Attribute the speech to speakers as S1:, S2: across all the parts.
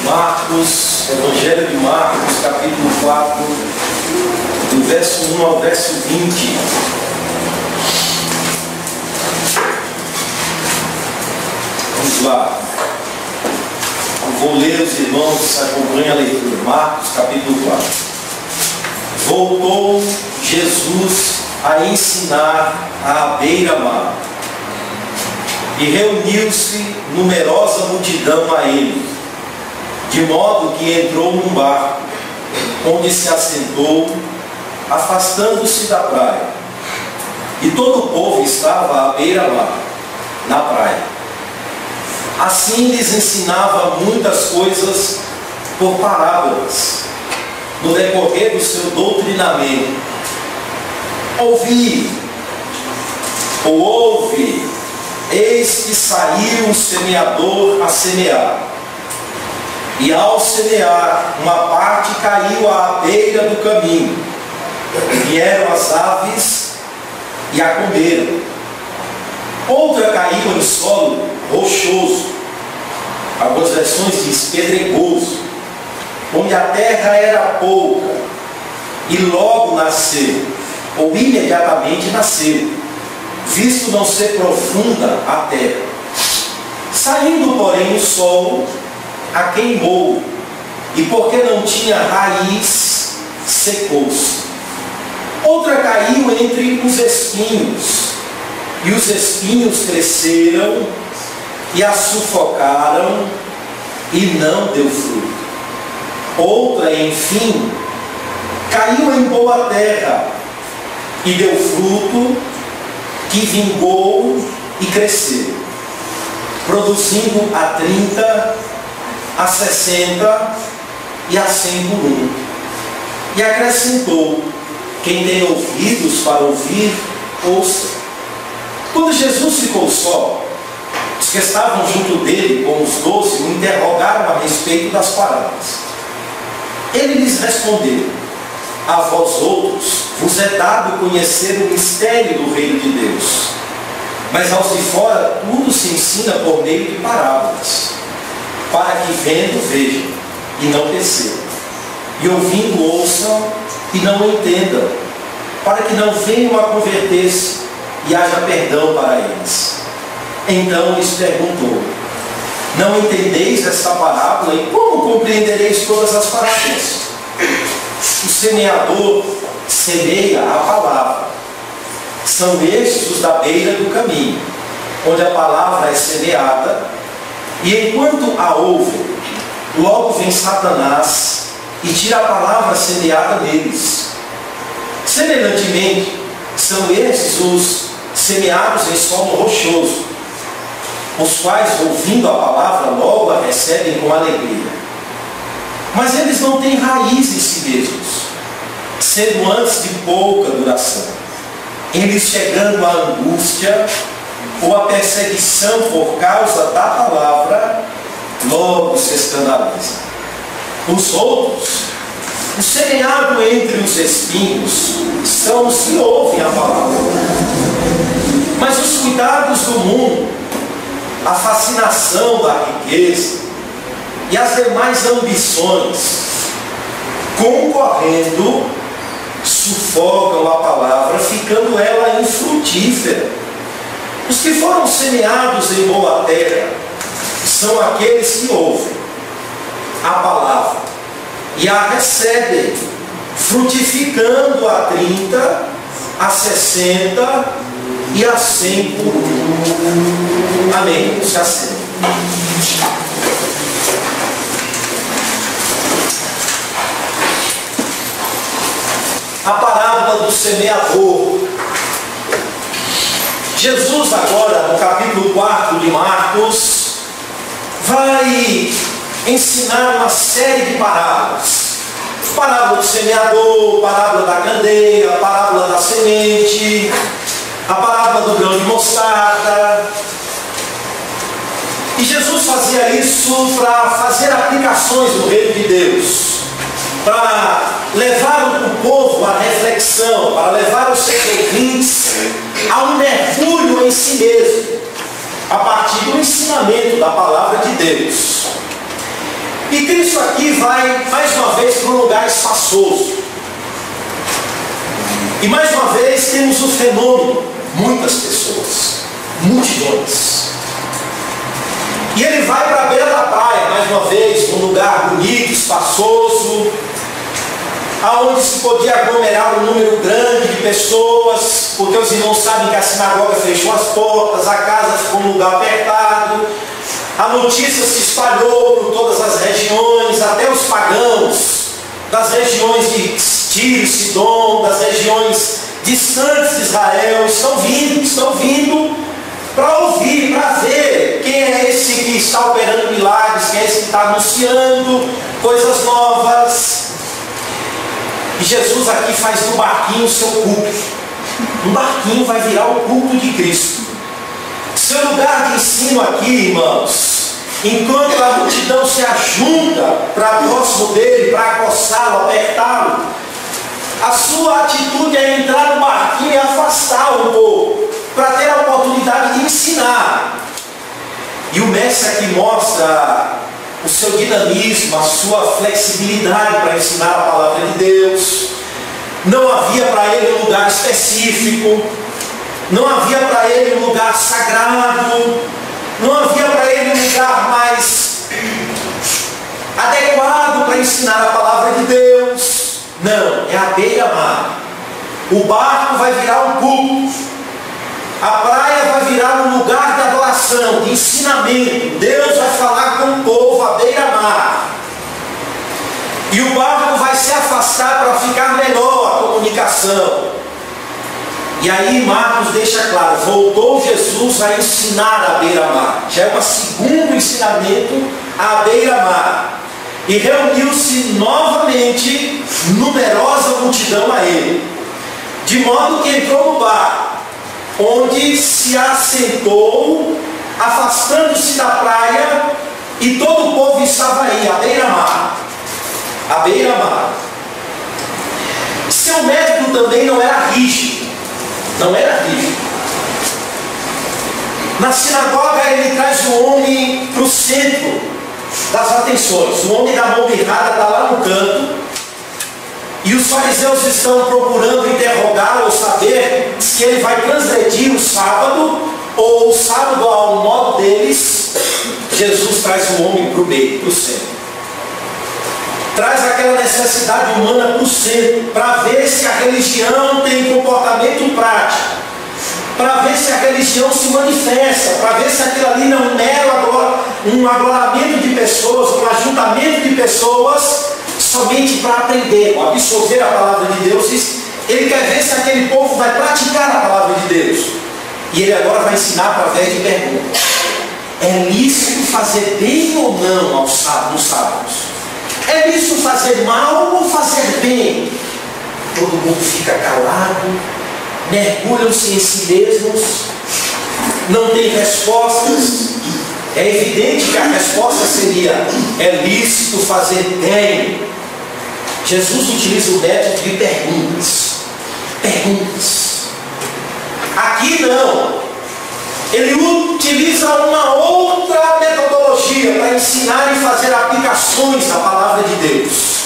S1: Marcos, Evangelho de Marcos, capítulo 4, do verso 1 ao verso 20. Vamos lá. Eu vou ler, os irmãos acompanhem a leitura. Marcos, capítulo 4. Voltou Jesus a ensinar à beira-mar, e reuniu-se numerosa multidão a ele, de modo que entrou num barco, onde se assentou, afastando-se da praia. E todo o povo estava à beira-mar, na praia. Assim lhes ensinava muitas coisas por parábolas, no decorrer do seu doutrinamento. Ouve, eis que saiu um semeador a semear. E ao semear, uma parte caiu à beira do caminho. Vieram as aves e a comeram. Outra caiu em solo rochoso, algumas versões diz pedregoso, onde a terra era pouca, e logo nasceu, ou imediatamente nasceu, visto não ser profunda a terra. Saindo, porém, o solo a queimou, e porque não tinha raiz, secou-se. Outra caiu entre os espinhos, e os espinhos cresceram e a sufocaram, e não deu fruto. Outra, enfim, caiu em boa terra e deu fruto, que vingou e cresceu, produzindo a 30, a 60 e a 100 por um. E acrescentou: quem tem ouvidos para ouvir, ouça. Quando Jesus ficou só, os que estavam junto dele, com os 12, o interrogaram a respeito das parábolas. Ele lhes respondeu: a vós outros vos é dado conhecer o mistério do reino de Deus, mas aos de fora tudo se ensina por meio de parábolas, para que vendo vejam e não percebam, e ouvindo ouçam e não entendam, para que não venham a converter-se e haja perdão para eles. Então lhes perguntou: não entendeis esta parábola, e como compreendereis todas as parábolas? O semeador semeia a palavra. São estes os da beira do caminho, onde a palavra é semeada, e enquanto a ouvem, logo vem Satanás e tira a palavra semeada neles. Semelhantemente, são estes os semeados em solo rochoso, os quais, ouvindo a palavra, logo a recebem com alegria. Mas eles não têm raiz em si mesmos, sendo antes de pouca duração. Eles, chegando à angústia ou à perseguição por causa da palavra, logo se escandalizam. Os outros, o semeado entre os espinhos, são os que ouvem a palavra. Mas os cuidados do mundo, a fascinação da riqueza e as demais ambições, concorrendo, sufocam a palavra, ficando ela infrutífera. Os que foram semeados em boa terra são aqueles que ouvem a palavra e a recebem, frutificando a 30, a 60 e a 100 por um. Amém. Já sei. A parábola do semeador. Jesus agora, no capítulo 4 de Marcos, vai ensinar uma série de parábolas. Parábola do semeador, parábola da candeia, parábola da semente, a parábola do grão de mostarda. E Jesus fazia isso para fazer aplicações no reino de Deus, para levar o povo à reflexão, para levar os seus ouvintes a um mergulho em si mesmo, a partir do ensinamento da palavra de Deus. E Cristo aqui vai, mais uma vez, para um lugar espaçoso. E mais uma vez temos o fenômeno, muitas pessoas, multidões. E ele vai para a beira da praia, mais uma vez, um lugar bonito, espaçoso, aonde se podia aglomerar um número grande de pessoas, porque os irmãos sabem que a sinagoga fechou as portas, a casa ficou um lugar apertado, a notícia se espalhou por todas as regiões, até os pagãos das regiões de Tiro e Sidom, das regiões distantes de Israel, estão vindo para ouvir, para ver quem é esse que está operando milagres, quem é esse que está anunciando coisas novas. E Jesus aqui faz do barquinho o seu culto. Um barquinho vai virar o culto de Cristo. Seu lugar de ensino aqui, irmãos, enquanto a multidão se ajunta para próximo dele, para acossá-lo, apertá-lo, a sua atitude é entrar no barquinho e afastar um pouco, para ter a oportunidade de ensinar. E o mestre aqui mostra o seu dinamismo, a sua flexibilidade para ensinar a palavra de Deus. Não havia para ele um lugar específico, não havia para ele um lugar sagrado, não havia para ele um lugar mais adequado para ensinar a palavra de Deus. Não, é a beira-mar. O barco vai virar um culto, a praia vai virar um lugar de adoração, de ensinamento. Deus vai falar com o povo à beira-mar. E o barco vai se afastar para ficar melhor a comunicação. E aí Marcos deixa claro, voltou Jesus a ensinar à beira-mar. Já é um segundo ensinamento à beira-mar. E reuniu-se novamente numerosa multidão a ele, de modo que entrou no barco, onde se assentou, afastando-se da praia, e todo o povo estava aí, à beira-mar. À beira-mar. Seu método também não era rígido. Não era rígido. Na sinagoga ele traz o homem para o centro das atenções. O homem da mão mirrada está lá no canto, e os fariseus estão procurando interrogá-lo ou saber se ele vai transgredir o sábado, ou o sábado ao modo deles. Jesus traz o homem para o meio, para o centro. Traz aquela necessidade humana para o centro, para ver se a religião tem comportamento prático, para ver se a religião se manifesta, para ver se aquilo ali não é um agloramento de pessoas, um ajuntamento de pessoas somente para aprender, ou absorver a palavra de Deus. Ele quer ver se aquele povo vai praticar a palavra de Deus. E ele agora vai ensinar através de perguntas. É lícito fazer bem ou não nos sábados? É lícito fazer mal ou fazer bem? Todo mundo fica calado, mergulham-se em si mesmos, não tem respostas. É evidente que a resposta seria: é lícito fazer bem. Jesus utiliza o método de perguntas. Perguntas. Aqui não. Ele utiliza uma outra metodologia para ensinar e fazer aplicações da palavra de Deus.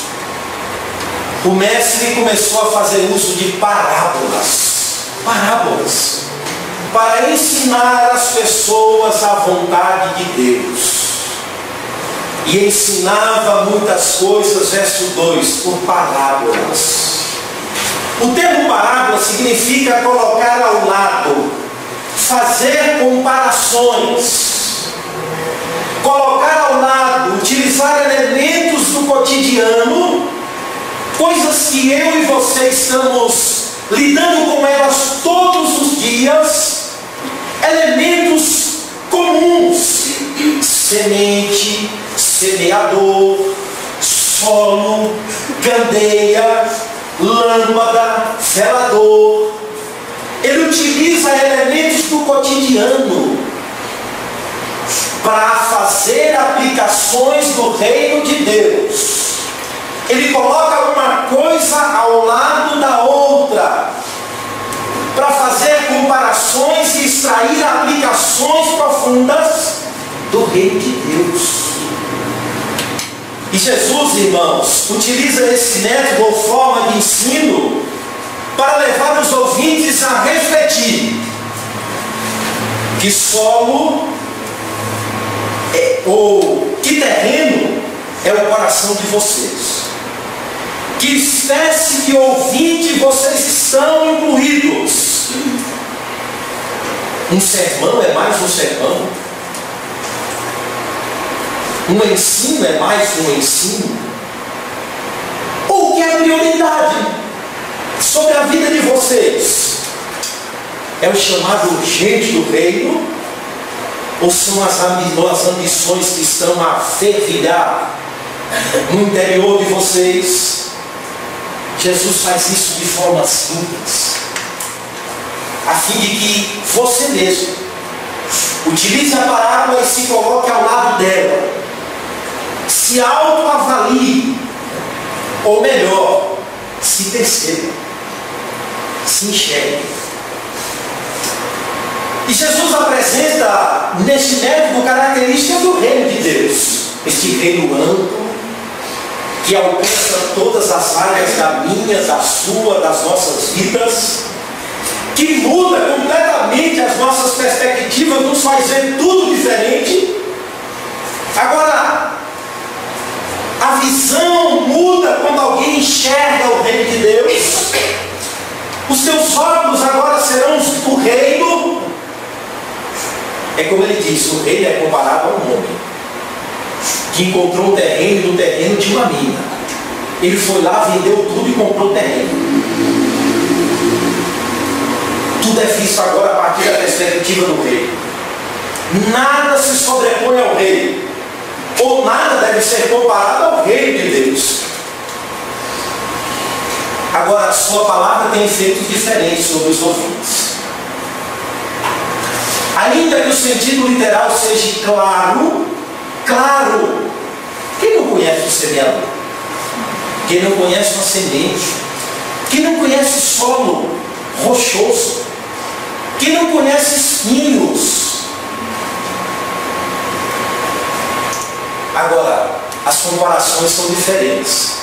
S1: O mestre começou a fazer uso de parábolas. Parábolas. Para ensinar as pessoas a vontade de Deus. E ensinava muitas coisas, verso 2, por parábolas. O termo parábola significa colocar ao lado, fazer comparações, colocar ao lado, utilizar elementos do cotidiano, coisas que eu e você estamos lidando com elas todos os dias, elementos comuns: semente, semeador, solo, candeia, lâmpada, velador. Ele utiliza elementos do cotidiano para fazer aplicações do reino de Deus. Ele coloca uma coisa ao lado da outra para fazer comparações e extrair aplicações profundas do reino de Deus. E Jesus, irmãos, utiliza esse método ou forma de ensino para levar os ouvintes a refletir que solo ou que terreno é o coração de vocês. Que espécie de ouvinte vocês estão incluídos? Um sermão é mais um sermão? Um ensino é mais um ensino? Ou o que é prioridade sobre a vida de vocês? É o chamado urgente do reino? Ou são as ambições que estão a fervilhar no interior de vocês? Jesus faz isso de forma simples, a fim de que você mesmo utilize a parábola e se coloque ao lado dela, se autoavalie, ou melhor, se perceba, se enxergue. E Jesus apresenta neste método características do reino de Deus, este reino amplo, que alcança todas as áreas da minha, da sua, das nossas vidas, que muda completamente as nossas perspectivas, nos faz ver tudo diferente. Agora, a visão muda quando alguém enxerga o reino de Deus. Os teus olhos agora serão os do reino. É como ele diz, o reino é comparado a um homem que encontrou um terreno no terreno de uma mina. Ele foi lá, vendeu tudo e comprou o terreno. Tudo é visto agora a partir da perspectiva do rei. Nada se sobrepõe ao rei, ou nada deve ser comparado ao reino de Deus. Agora, a sua palavra tem efeitos diferentes sobre os ouvintes. Ainda que o sentido literal seja claro, quem não conhece o semeador? Quem não conhece uma semente? Quem não conhece o solo rochoso? Quem não conhece espinhos? Agora, as comparações são diferentes.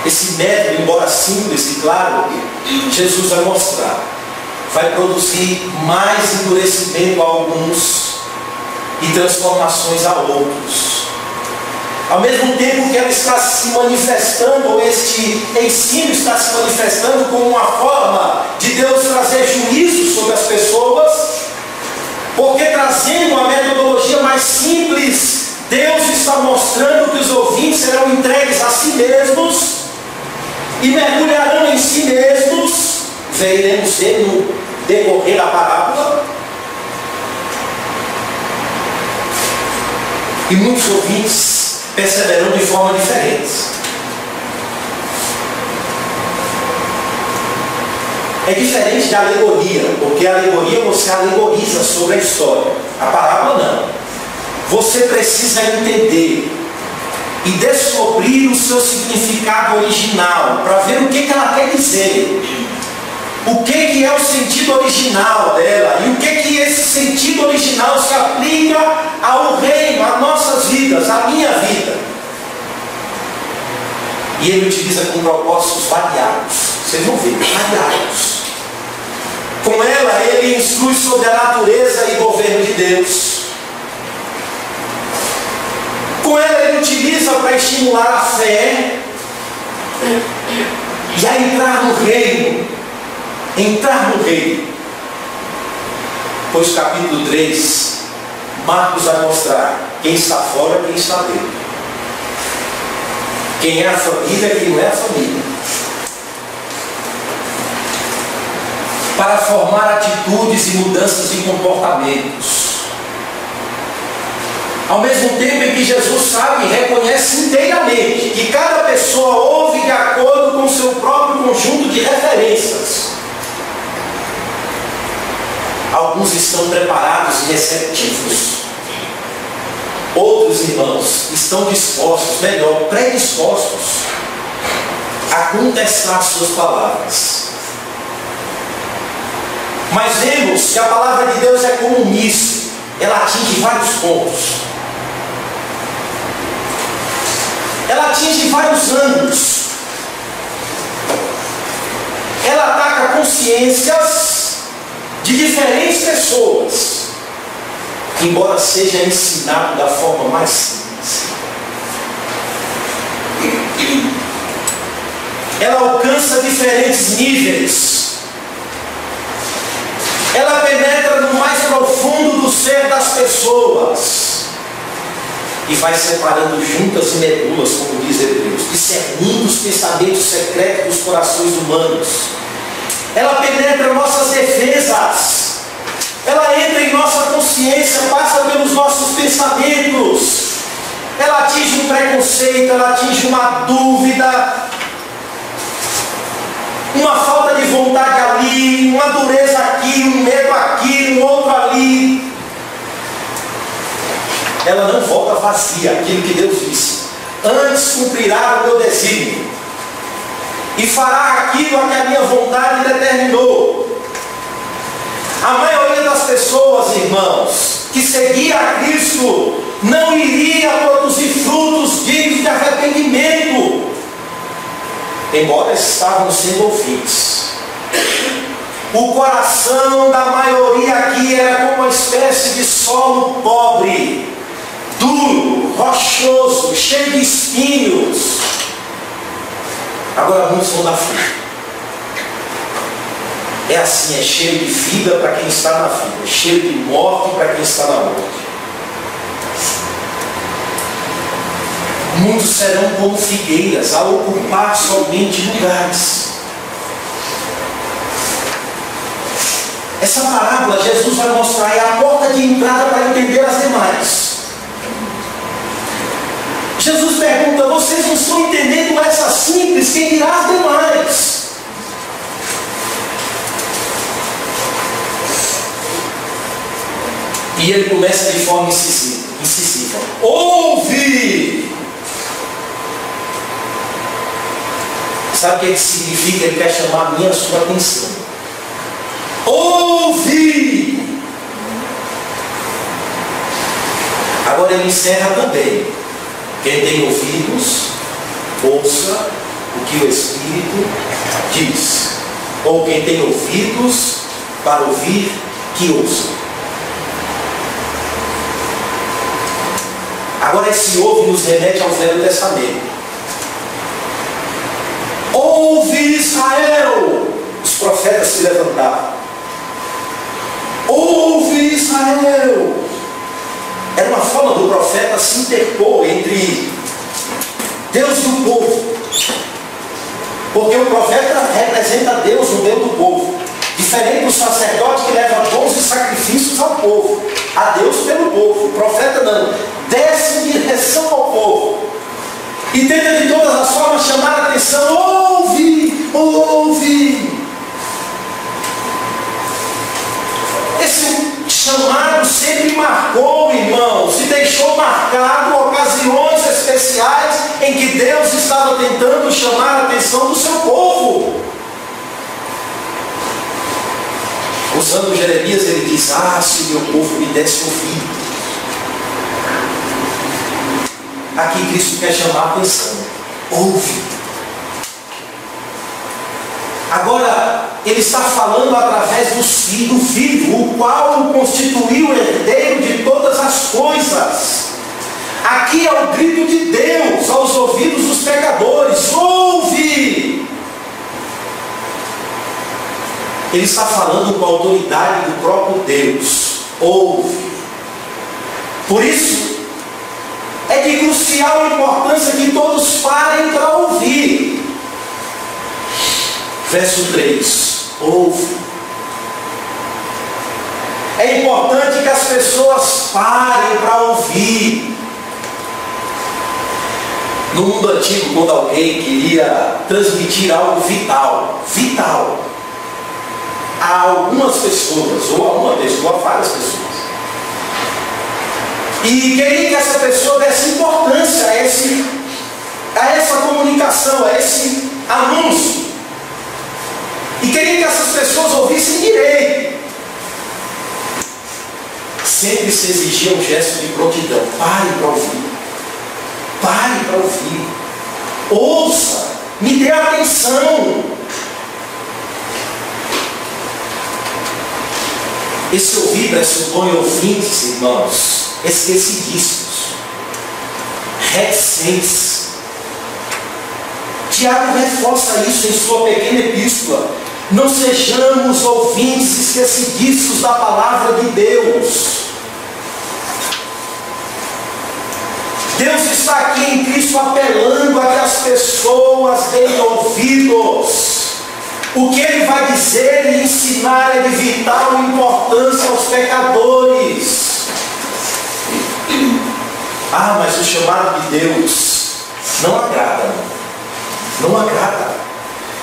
S1: Esse método, embora simples e claro, Jesus vai mostrar, vai produzir mais endurecimento a alguns e transformações a outros. Ao mesmo tempo que ela está se manifestando, ou este ensino está se manifestando como uma forma de Deus trazer juízo sobre as pessoas, porque trazendo uma metodologia mais simples, Deus está mostrando que os ouvintes serão entregues a si mesmos e mergulharão em si mesmos. Veremos ele no decorrer da parábola. E muitos ouvintes perceberão de forma diferente. É diferente da alegoria, porque a alegoria você alegoriza sobre a história. A parábola não. Você precisa entender e descobrir o seu significado original, para ver o que ela quer dizer. O que é o sentido original dela e o que esse sentido original se aplica ao reino, às nossas vidas, à minha vida. E ele utiliza com propósitos variados. Vocês vão ver, variados. Com ela, ele instrui sobre a natureza e governo de Deus. Com ela, ele utiliza para estimular a fé e a entrar no reino. Entrar no reino. Pois capítulo 3, Marcos vai mostrar quem está fora e quem está dentro. Quem é a família e quem não é a família. Para formar atitudes e mudanças de comportamentos. Ao mesmo tempo em que Jesus sabe e reconhece inteiramente que cada pessoa ouve de acordo com o seu próprio conjunto de referências. Alguns estão preparados e receptivos. Outros irmãos estão dispostos, melhor, predispostos a contestar suas palavras. Mas vemos que a palavra de Deus é como um míssil. Ela atinge vários pontos. ela atinge vários ângulos. Ela ataca consciências de diferentes pessoas, embora seja ensinado da forma mais simples. Ela alcança diferentes níveis. Ela penetra no mais profundo do ser das pessoas e vai separando juntas e medulas, como diz Hebreus, discernindo os pensamentos secretos dos corações humanos. Ela penetra nossas defesas. Ela entra em nossa consciência, passa pelos nossos pensamentos. Ela atinge um preconceito, ela atinge uma dúvida, uma falta de vontade ali, uma dureza aqui, um medo aqui, um outro ali. Ela não volta vazia, aquilo que Deus disse: antes cumprirá o meu desígnio e fará aquilo a que a minha vontade determinou. A maioria das pessoas, irmãos, que seguia a Cristo, não iria produzir frutos dignos de arrependimento, embora estavam sendo ouvintes. O coração da maioria aqui era como uma espécie de solo pobre, duro, rochoso, cheio de espinhos. Agora muitos vão dar fruto. É assim, é cheio de vida para quem está na vida, cheio de morte para quem está na morte. Muitos serão como figueiras, a ocupar somente lugares. Essa parábola Jesus vai mostrar, é a porta de entrada para entender as demais. Jesus pergunta: vocês não estão entendendo essa simples, quem dirá as demais? E ele começa de forma incisiva: ouve! Sabe o que significa? Ele quer chamar a minha e a sua atenção. Ouve! Agora ele encerra também: quem tem ouvidos, ouça o que o Espírito diz. Ou quem tem ouvidos para ouvir, que ouça. Agora esse ouve nos remete ao Velho Testamento. Ouve, Israel! Os profetas se levantaram. Ouve, Israel! Era uma forma do profeta se interpor entre Deus e o povo. Porque o profeta representa Deus no meio do povo. Diferente do sacerdote que leva dons e sacrifícios ao povo, a Deus pelo povo. O profeta não, desce em direção ao povo e tenta de todas as formas chamar a atenção: ouve, ouve. Esse chamado sempre marcou, irmãos, e deixou marcado ocasiões especiais em que Deus estava tentando chamar a atenção do seu povo. Usando Jeremias, ele diz: ah, se o meu povo me desse ouvido. Aqui Cristo quer chamar a atenção: ouve. Agora, ele está falando através do Filho, o qual o constituiu herdeiro de todas as coisas. Aqui é o grito de Deus aos ouvidos dos pecadores: ouve! Ele está falando com a autoridade do próprio Deus: ouve. Por isso, é de crucial importância que todos parem para ouvir. Verso 3: ouve. É importante que as pessoas parem para ouvir. No mundo antigo, quando alguém queria transmitir algo vital, a algumas pessoas, ou a uma pessoa, a várias pessoas, e queria que essa pessoa desse importância a essa comunicação, a esse anúncio, e queria que essas pessoas ouvissem direito. Sempre se exigia um gesto de prontidão: pare para ouvir, pare para ouvir. ouça, me dê atenção. Esse ouvir pressupõe ouvintes, irmãos, esquecidistas, reticentes. Tiago reforça isso em sua pequena epístola. Não sejamos ouvintes esquecidistas da palavra de Deus. Deus está aqui em Cristo apelando a que as pessoas deem ouvidos. O que Ele vai dizer e ensinar é de vital importância aos pecadores. Ah, mas o chamado de Deus não agrada. Não agrada.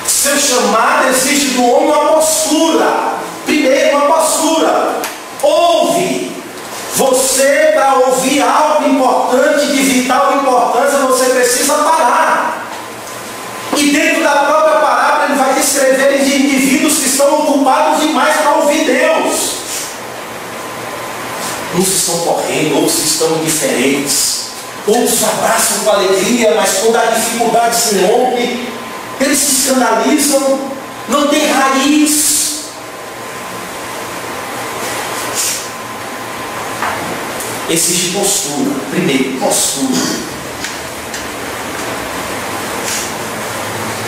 S1: Seu chamado exige do homem uma postura. Primeiro, uma postura. Ouve. Você, para ouvir algo importante, de vital importância, você precisa parar. E dentro da própria parábola, ele vai descrever de indivíduos que estão ocupados demais para ouvir Deus. Uns estão correndo, outros estão indiferentes. Outros abraçam com alegria, mas quando a dificuldade se rompe, eles se escandalizam, não tem raiz. Exige postura. Primeiro, postura.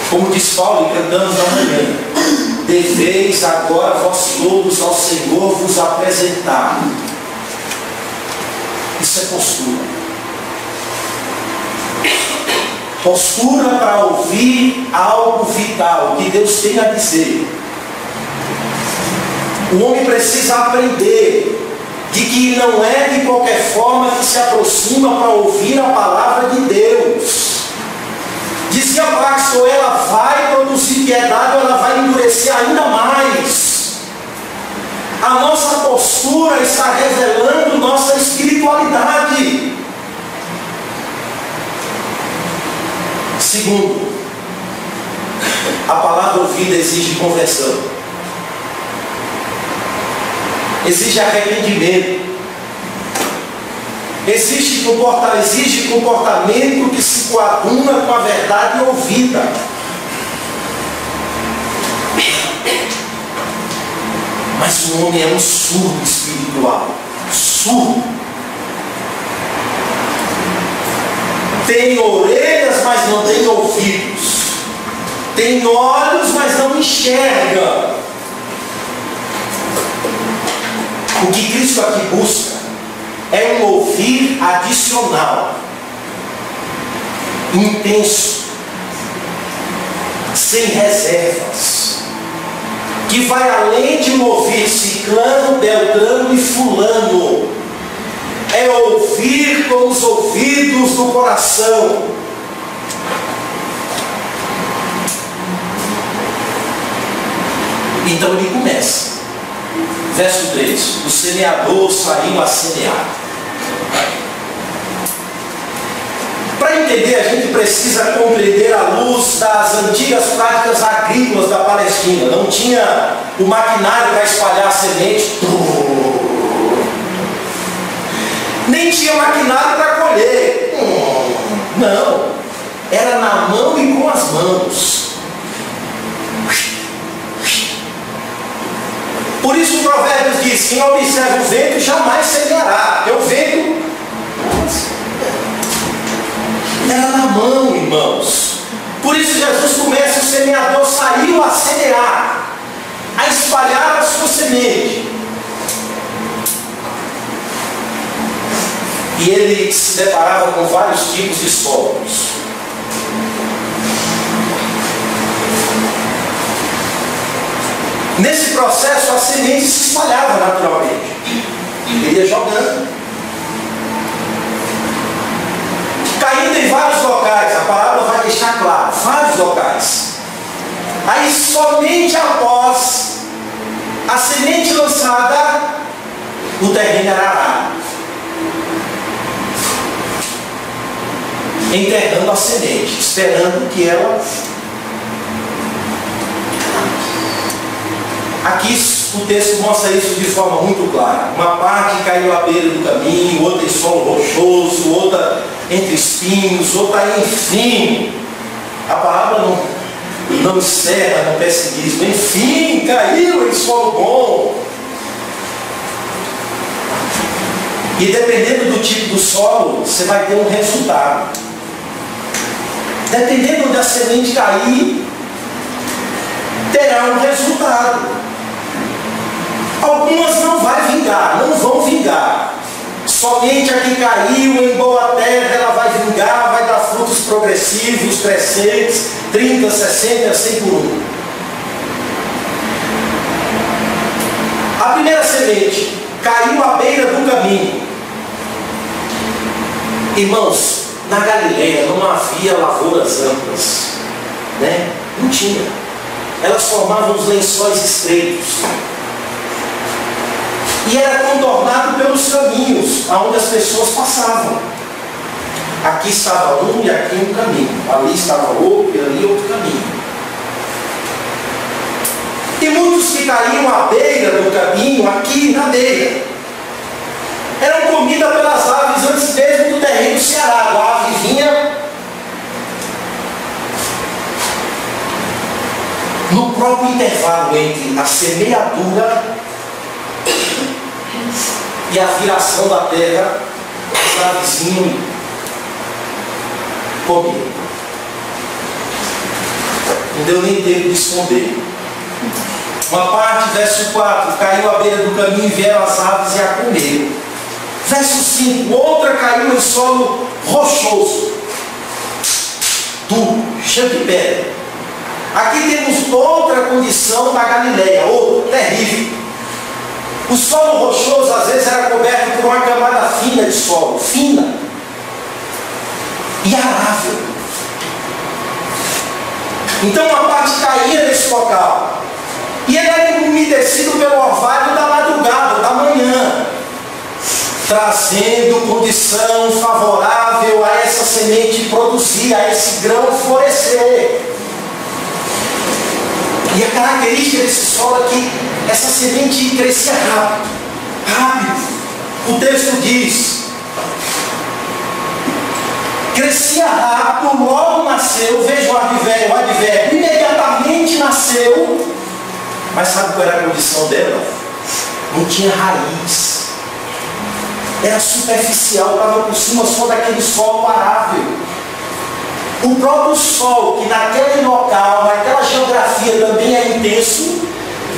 S1: Como diz Paulo, e cantamos amanhã: deveis agora vós todos ao Senhor vos apresentar. Isso é postura. Postura para ouvir algo vital que Deus tem a dizer. O homem precisa aprender de que não é de qualquer forma que se aproxima para ouvir a palavra de Deus. Dizia Baxter, ela vai produzir piedade ou ela vai endurecer ainda mais. A nossa postura está revelando nossa espiritualidade. Segundo, a palavra ouvida exige conversão. Exige arrependimento. Exige comportamento que se coaduna com a verdade ouvida. Mas o homem é um surdo espiritual. Surdo. Tem orelhas, mas não tem ouvidos. Tem olhos, mas não enxerga. O que Cristo aqui busca é um ouvir adicional, intenso, sem reservas, que vai além de um ouvir ciclano, beltrano e fulano. É ouvir com os ouvidos do coração. Então ele começa. Verso 3: o semeador saiu a semear. Para entender, a gente precisa compreender à luz das antigas práticas agrícolas da Palestina. Não tinha o maquinário para espalhar a semente, nem tinha maquinário para colher. Não, era na mão e com as mãos. Por isso o Provérbios diz: quem observa o vento jamais semeará. Porque o vento era na mão, irmãos. Por isso Jesus começa: o semeador saiu a semear, a espalhar a sua semente. E ele se deparava com vários tipos de solos. Nesse processo, a semente se espalhava naturalmente. Ele ia jogando. Caindo em vários locais. A parábola vai deixar claro. Vários locais. Aí, somente após a semente lançada, o terreno era arado. Enterrando a semente, esperando que ela... Aqui o texto mostra isso de forma muito clara. Uma parte caiu à beira do caminho, outra em solo rochoso, outra entre espinhos, outra enfim. A palavra não encerra no pessimismo. Enfim, caiu em solo bom. E dependendo do tipo do solo, você vai ter um resultado. Dependendo onde a semente cair, terá um resultado. Algumas não vão vingar. Somente a que caiu em boa terra, ela vai vingar, vai dar frutos progressivos, crescentes, 30, 60, 100 por 1. A primeira semente caiu à beira do caminho. Irmãos, na Galileia não havia lavouras amplas, né? Não tinha. Elas formavam os lençóis estreitos. E era contornado pelos caminhos aonde as pessoas passavam. Aqui estava um e aqui um caminho. Ali estava outro e ali outro caminho. E muitos que caíam à beira do caminho, aqui na beira, eram comidas pelas aves antes mesmo do terreno ser arado. A ave vinha no próprio intervalo entre a semeadura e a viração da terra, as aves vinham e comiam. Não deu nem tempo de esconder. Uma parte, verso 4, caiu à beira do caminho e vieram as aves e a comeram. Verso 5, outra caiu em solo rochoso, duro, cheio de pedra. Aqui temos outra condição da Galileia, outra terrível. O solo rochoso às vezes era coberto por uma camada fina de solo, fina e arável. Então uma parte caía nesse local e ele era umedecido pelo orvalho da madrugada, da manhã, trazendo condição favorável a essa semente produzir, a esse grão florescer. E a característica desse solo é que essa semente crescia rápido. O texto diz: crescia rápido, logo nasceu. Veja o advérbio, imediatamente nasceu. Mas sabe qual era a condição dela? Não tinha raiz. Era superficial, estava por cima só daquele solo arável. O próprio sol, que naquele local, naquela geografia também é intenso,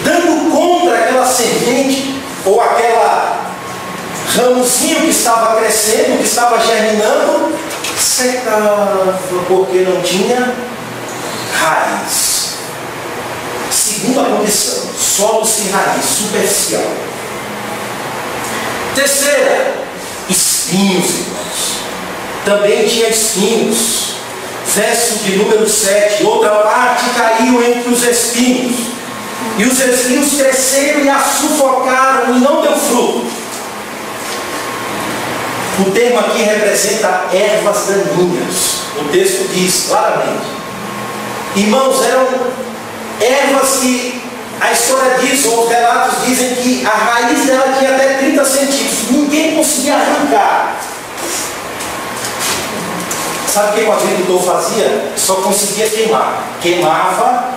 S1: dando contra aquela semente, ou aquela ramozinho que estava crescendo, que estava germinando, secava porque não tinha raiz. Segunda condição, solo sem raiz, superficial. Terceira, espinhos, irmãos. Também tinha espinhos. Verso de número 7, outra parte caiu entre os espinhos, e os espinhos cresceram e a sufocaram, e não deu fruto. O termo aqui representa ervas daninhas. O texto diz claramente. Irmãos, eram ervas que a história diz, ou os relatos dizem que a raiz dela tinha até 30 centímetros. Ninguém conseguia arrancar. Sabe o que o agricultor fazia? Só conseguia queimar. Queimava,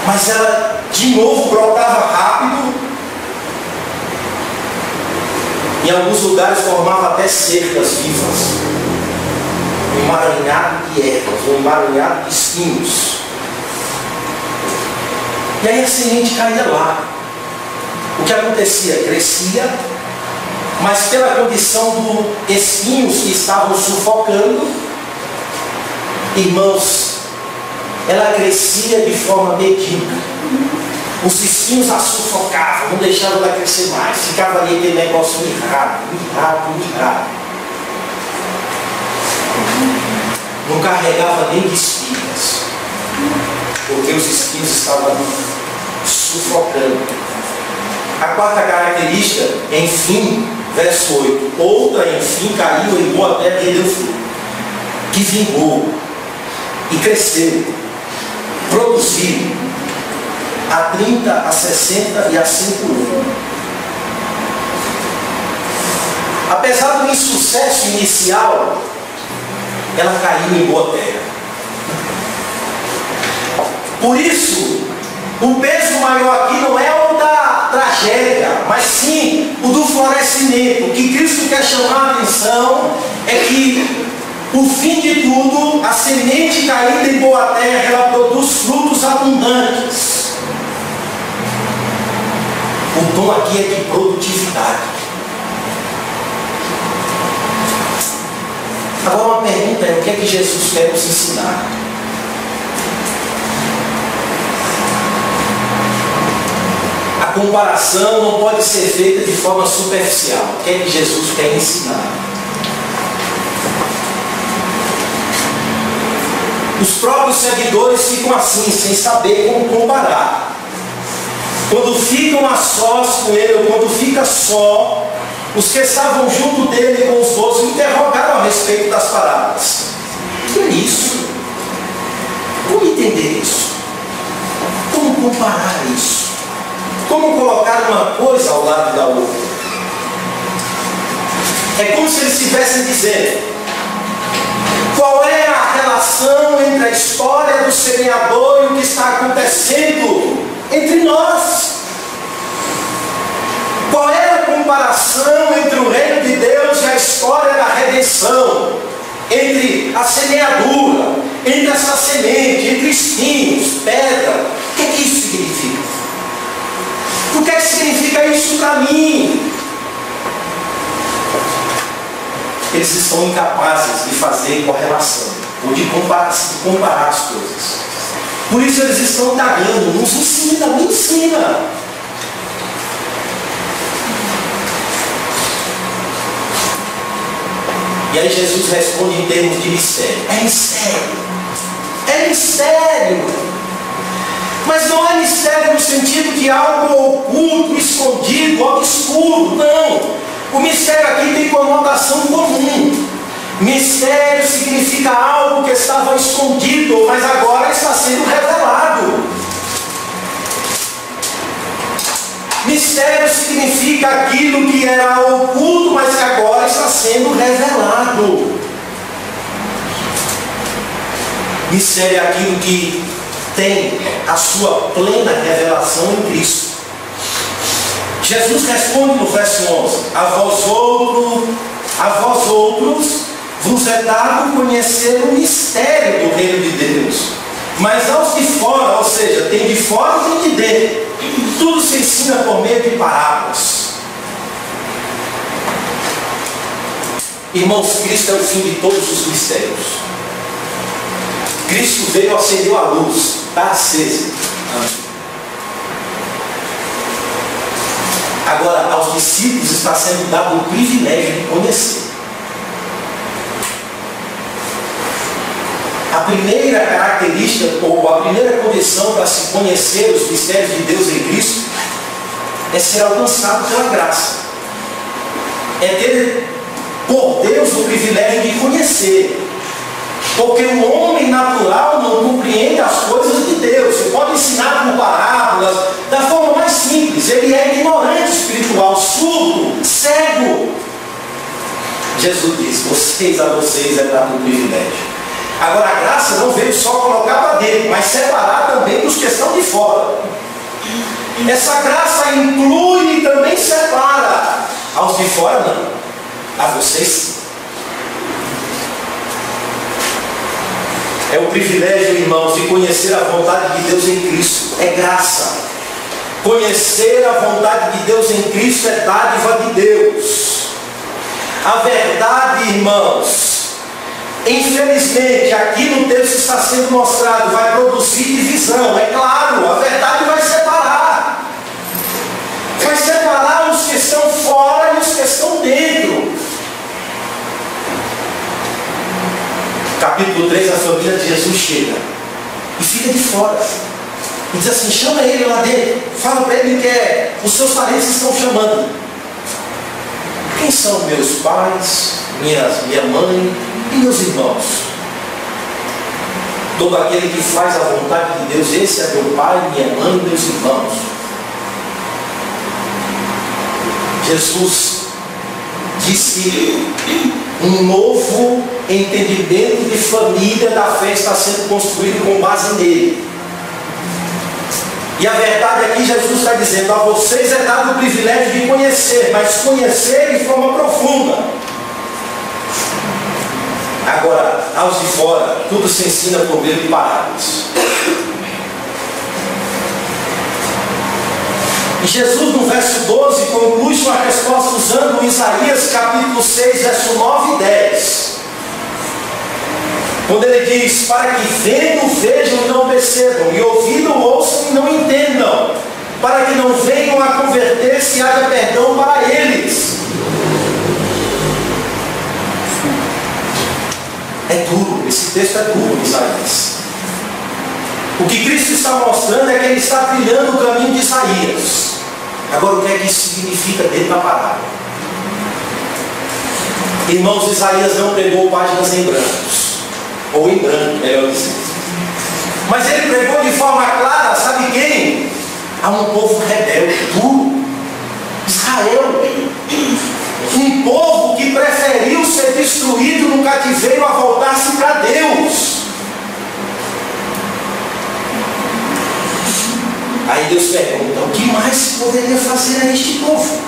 S1: mas ela de novo brotava rápido. Em alguns lugares formava até cercas vivas. Um emaranhado de ervas, um emaranhado de espinhos. E aí a semente caía lá. O que acontecia? Crescia, mas pela condição dos espinhos que estavam sufocando, irmãos, ela crescia de forma medíocre. Os espinhos a sufocavam, não deixavam ela crescer mais. Ficava ali aquele negócio mirrado. Não carregava nem de espigas, porque os espinhos estavam sufocando. A quarta característica, enfim, verso 8, outra enfim caiu em boa terra e deu fruto, que vingou e cresceu, produziu a 30, a 60 e a 100 por 1. Apesar do insucesso inicial, ela caiu em boa terra. Por isso, o peso maior aqui não é o da tragédia, mas sim o do florescimento. O que Cristo quer chamar a atenção é que, o fim de tudo, a semente caída em boa terra, ela produz frutos abundantes. O tom aqui é de produtividade. Agora uma pergunta é: o que é que Jesus quer nos ensinar? A comparação não pode ser feita de forma superficial. O que é que Jesus quer ensinar? Os próprios seguidores ficam assim, sem saber como comparar. Quando ficam a sós com ele, ou quando fica só, os que estavam junto dele com os 12 interrogaram a respeito das parábolas. O que é isso? Como entender isso? Como comparar isso? Como colocar uma coisa ao lado da outra? É como se eles estivessem dizendo: qual é a relação entre a história do semeador e o que está acontecendo entre nós? Qual é a comparação entre o reino de Deus e a história da redenção? Entre a semeadura, entre essa semente, entre espinhos, pedra. O que é que isso significa? O que é que significa isso para mim? Eles estão incapazes de fazer correlação ou de comparar as coisas. Por isso eles estão indagando: nos ensina, me ensina. E aí Jesus responde em termos de mistério. É mistério. É mistério. Mas não é mistério no sentido de algo oculto, escondido, obscuro. Não. O mistério aqui tem conotação comum. Mistério significa algo que estava escondido, mas agora está sendo revelado. Mistério significa aquilo que era oculto, mas que agora está sendo revelado. Mistério é aquilo que tem a sua plena revelação em Cristo. Jesus responde no verso 11: a vós outros vos é dado conhecer o mistério do reino de Deus, mas aos de fora, ou seja, tem de fora e tem de dentro, tudo se ensina por meio de parábolas. Irmãos, Cristo é o fim de todos os mistérios. Cristo veio, acendeu a luz, está acesa. Agora, aos discípulos está sendo dado o privilégio de conhecer. A primeira característica, ou a primeira condição para se conhecer os mistérios de Deus em Cristo, é ser alcançado pela graça. É ter por Deus o privilégio de conhecer. Porque o homem natural não compreende as coisas de Deus. Você pode ensinar com parábolas, da forma mais simples. Ele é ignorante espiritual, surdo, cego. Jesus diz: a vocês é dado o privilégio. Agora, a graça não veio só colocar para dentro, mas separar também dos que estão de fora. Essa graça inclui e também separa. Aos de fora não, a vocês sim. É o privilégio, irmãos, de conhecer a vontade de Deus em Cristo. É graça. Conhecer a vontade de Deus em Cristo é dádiva de Deus. A verdade, irmãos, infelizmente, aqui no texto está sendo mostrado, vai produzir divisão. É claro, a verdade vai separar. Vai separar os que estão fora e os que estão dentro. Capítulo 3, a família de Jesus chega e fica de fora. E diz assim: chama ele lá dentro. Fala para ele que os seus parentes estão chamando. Quem são meus pais, minha mãe e meus irmãos? Todo aquele que faz a vontade de Deus, esse é meu pai, minha mãe e meus irmãos. Jesus disse que um novo entendimento de família da fé está sendo construído com base nele. E a verdade aqui, Jesus está dizendo: a vocês é dado o privilégio de conhecer, mas conhecer de forma profunda. Agora, aos de fora, tudo se ensina por meio de parábolas. E Jesus, no verso 12, conclui sua resposta usando Isaías capítulo 6, verso 9 e 10. Quando ele diz: para que vendo vejam e não percebam, e ouvindo ouçam e não entendam, para que não venham a converter-se e haja perdão para eles. É duro, esse texto é duro, Isaías. O que Cristo está mostrando é que ele está trilhando o caminho de Isaías. Agora, o que é que isso significa dentro da parábola? Irmãos, Isaías não pregou páginas em brancos, ou em branco, melhor dizer. Mas ele pregou de forma clara, sabe quem? A um povo rebelde, duro. Israel. Um povo que preferiu ser destruído no cativeiro a voltar-se para Deus. Aí Deus pergunta: o que mais se poderia fazer a este povo?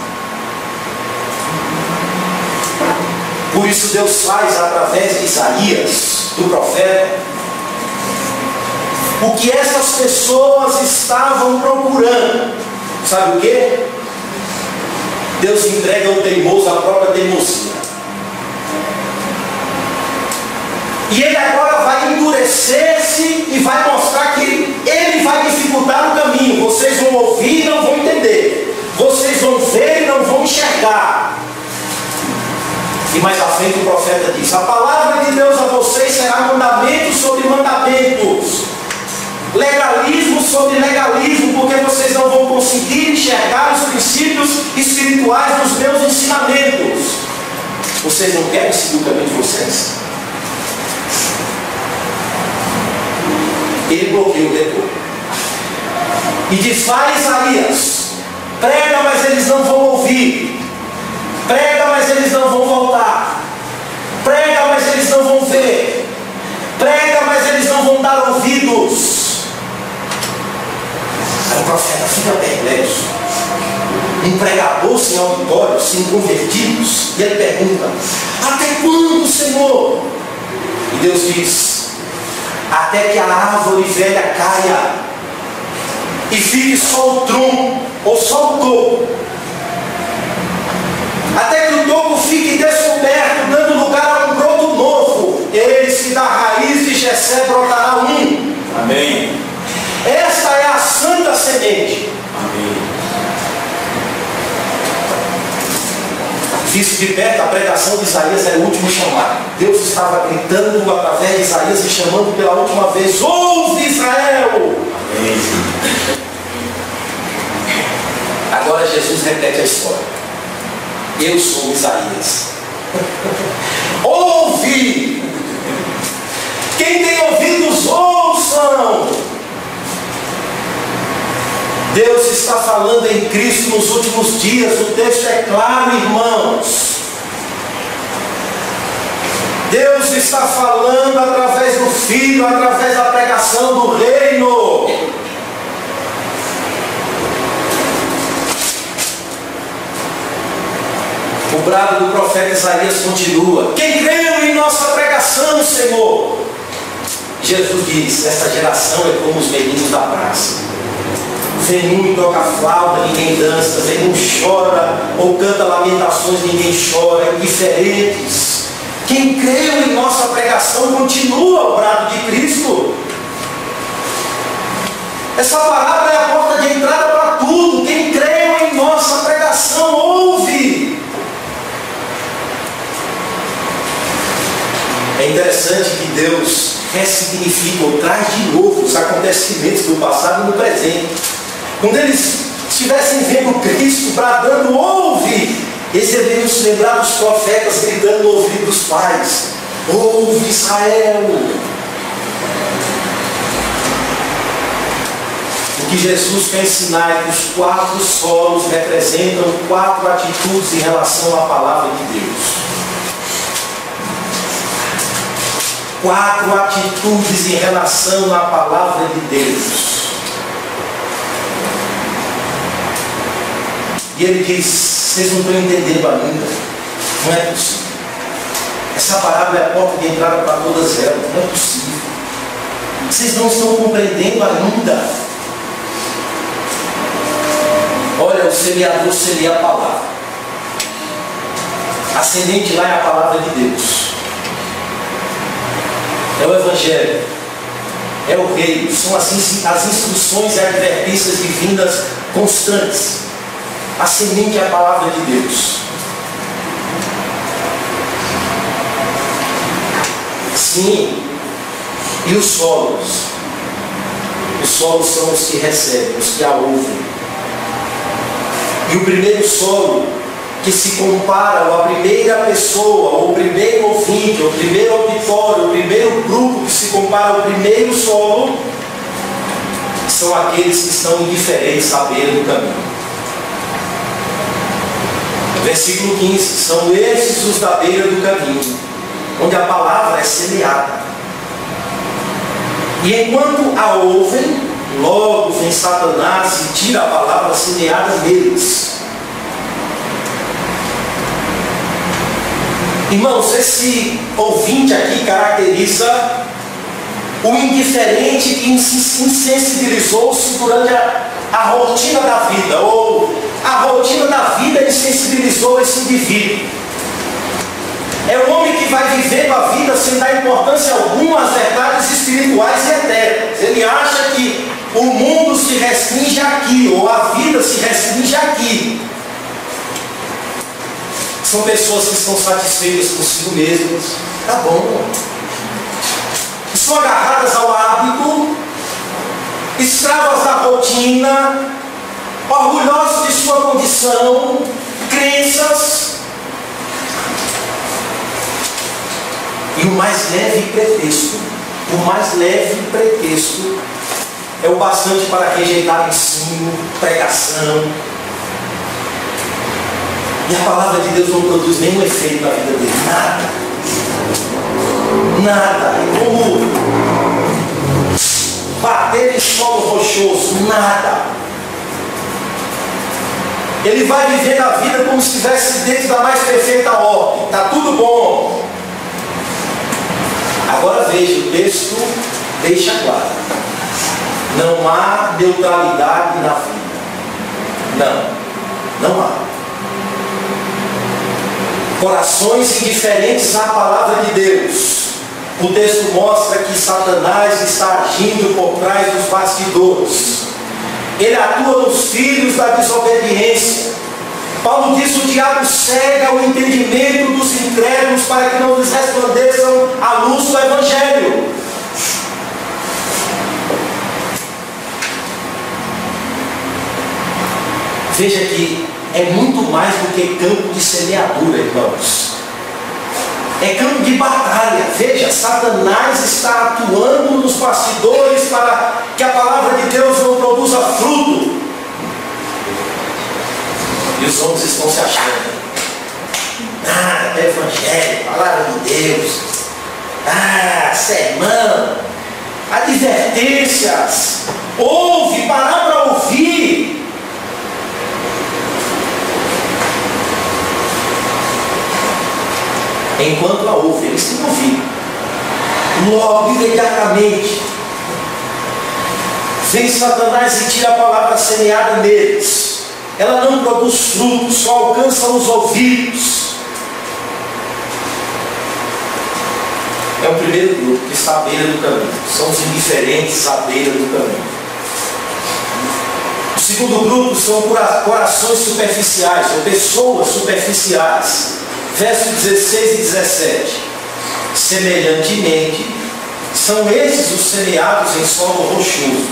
S1: Por isso Deus faz, através de Isaías, do profeta, o que essas pessoas estavam procurando. Sabe o que? Deus entrega ao teimoso a própria teimosia. E ele agora vai endurecer-se e vai mostrar que ele vai dificultar o caminho. Vocês vão ouvir e não vão entender. Vocês vão ver e não vão enxergar. E mais à frente o profeta diz: a palavra de Deus a vocês será mandamento sobre mandamentos, legalismo sobre legalismo, porque vocês não vão conseguir enxergar os princípios espirituais dos meus ensinamentos. Vocês não querem seguir o caminho de vocês? Ele bloqueia o retorno e diz: vai, Isaías, prega, mas eles não vão ouvir. Prega, mas eles não vão voltar. Prega, mas eles não vão ver. Prega, mas eles não vão dar ouvidos. Aí o profeta fica perplexo. Um pregador sem auditório, sem convertidos. E ele pergunta: até quando, Senhor? E Deus diz: até que a árvore velha caia e fique só o tronco, ou só o topo. Até que o topo fique descoberto, dando lugar a um broto novo. Eis que da raiz de Jessé brotará um. Amém. Esta é a santa semente. Amém. Visto de perto, a pregação de Isaías era o último chamado. Deus estava gritando através de Isaías e chamando pela última vez: ouve, Israel! Amém. Agora Jesus repete a história. Eu sou Isaías. Ouve! Quem tem ouvidos, ouçam! Deus está falando em Cristo nos últimos dias. O texto é claro, irmãos. Deus está falando através do Filho, através da pregação do reino. O brado do profeta Isaías continua: quem creu em nossa pregação, Senhor? Jesus diz: essa geração é como os meninos da praça. Vem um e toca flauta, ninguém dança. Vem um chora ou canta lamentações, ninguém chora. Indiferentes. Quem creu em nossa pregação, continua o brado de Cristo. Essa palavra é a porta de entrada para tudo. Quem creu em nossa pregação, ouve. É interessante que Deus ressignifica ou traz de novo os acontecimentos do passado e do presente. Quando eles estivessem vendo Cristo bradando: ouve, eles deveriam se lembrar dos profetas gritando no ouvido dos pais: ouve, Israel. O que Jesus quer ensinar é que os 4 solos representam 4 atitudes em relação à palavra de Deus. 4 atitudes em relação à palavra de Deus. E ele diz: vocês não estão entendendo ainda. Não é possível. Essa parábola é a porta de entrada para todas elas. Não é possível. Vocês não estão compreendendo ainda. Olha, o semeador semeia a palavra. A semente lá é a palavra de Deus. É o Evangelho. É o reino. São as instruções e advertências divinas constantes. A semente é a palavra de Deus. Sim. E os solos? Os solos são os que recebem, os que a ouvem. E o primeiro solo, que se compara à primeira pessoa, ou primeiro ouvinte, ou primeiro auditório, o primeiro grupo que se compara ao primeiro solo, são aqueles que estão indiferentes à beira do caminho. Versículo 15: são esses os da beira do caminho, onde a palavra é semeada. E enquanto a ouvem, logo vem Satanás e tira a palavra semeada neles. Irmãos, esse ouvinte aqui caracteriza o indiferente que insensibilizou-se durante a rotina da vida, ou a rotina da vida insensibilizou esse indivíduo. É o homem que vai vivendo a vida sem dar importância alguma às verdades espirituais e eternas. Ele acha que o mundo se restringe aqui, ou a vida se restringe aqui. São pessoas que estão satisfeitas consigo mesmas. Tá bom. Estão agarradas ao hábito, escravas da rotina, orgulhosos de sua condição, crenças. E o mais leve pretexto é o bastante para rejeitar ensino, pregação. E a palavra de Deus não produz nenhum efeito na vida dele. Nada. É como bater em solo rochoso. Nada. Ele vai vivendo a vida como se estivesse dentro da mais perfeita ordem. Está tudo bom. Agora veja, o texto deixa claro: não há neutralidade na vida. Não há. Corações indiferentes à palavra de Deus. O texto mostra que Satanás está agindo por trás dos bastidores. Ele atua nos filhos da desobediência. Paulo diz: o diabo cega o entendimento dos incrédulos para que não lhes resplandeçam a luz do Evangelho. Veja que é muito mais do que campo de semeadura, irmãos. É campo de batalha. Veja, Satanás está atuando nos bastidores para que a palavra de Deus não produza fruto. E os homens estão se achando: é Evangelho, palavra de Deus, sermão, advertências, ouve, parar para ouvir. Enquanto a ouve, eles têm ouvido. Logo, imediatamente, vem Satanás e tira a palavra semeada neles. Ela não produz frutos, só alcança os ouvidos. É o primeiro grupo que está à beira do caminho. São os indiferentes à beira do caminho. O segundo grupo são corações superficiais, ou pessoas superficiais. Versos 16 e 17. Semelhantemente, são esses os semeados em solo rochoso,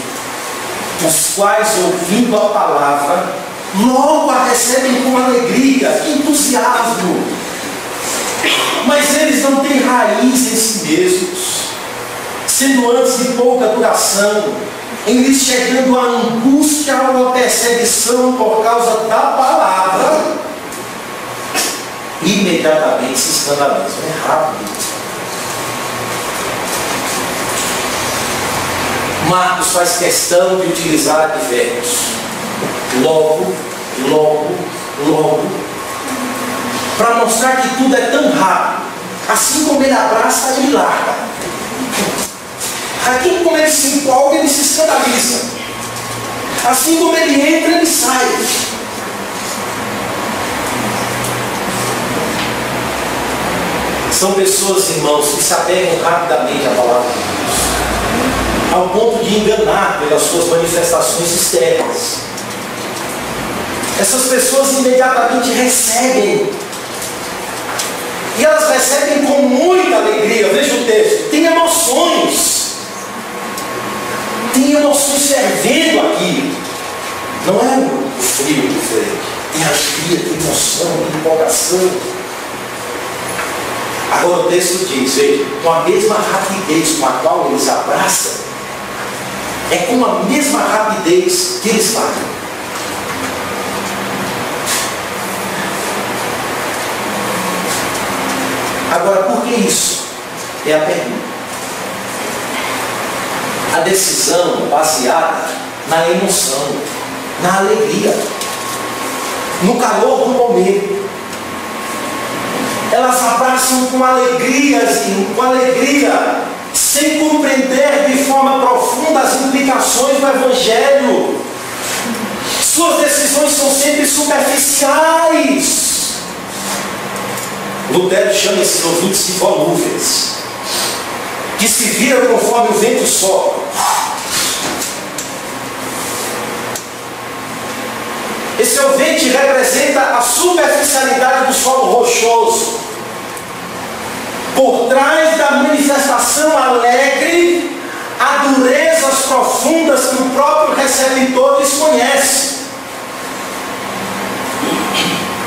S1: os quais, ouvindo a palavra, logo a recebem com alegria, entusiasmo. Mas eles não têm raiz em si mesmos, sendo antes de pouca duração, em lhes chegando a angústia ou a perseguição por causa da palavra, imediatamente se escandalizam. É rápido. Marcos faz questão de utilizar advérbios. Logo, logo, para mostrar que tudo é tão rápido. Assim como ele abraça, ele larga. Assim como ele se empolga, ele se escandaliza. Assim como ele entra, ele sai. São pessoas, irmãos, que se apegam rapidamente à palavra de Deus, ao ponto de enganar pelas suas manifestações externas. Essas pessoas imediatamente recebem. E elas recebem com muita alegria. Veja o texto. Tem emoções. Tem emoções fervendo aqui. Não é um frio diferente. Tem alegria, tem emoção, tem empolgação. Agora o texto diz, veja, com a mesma rapidez com a qual eles abraçam, é com a mesma rapidez que eles largam. Agora, por que isso? É a pergunta. A decisão baseada na emoção, na alegria, no calor do momento. Elas abraçam com alegria, sem compreender de forma profunda as implicações do Evangelho. Suas decisões são sempre superficiais. Lutero chama esses ouvintes de volúveis, que se viram conforme o vento sopra. Esse ouvinte representa a superficialidade do solo rochoso. Por trás da manifestação alegre, há durezas profundas que o próprio receptor desconhece.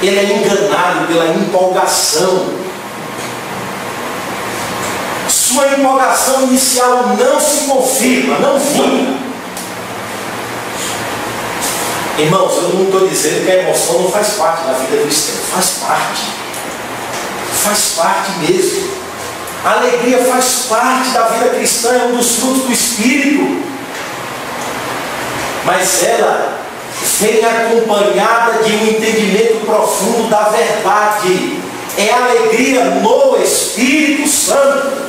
S1: Ele é enganado pela empolgação. Sua empolgação inicial não se confirma, não vinga. Irmãos, eu não estou dizendo que a emoção não faz parte da vida cristã. Faz parte. Faz parte mesmo. A alegria faz parte da vida cristã, é um dos frutos do Espírito. Mas ela vem acompanhada de um entendimento profundo da verdade. É alegria no Espírito Santo.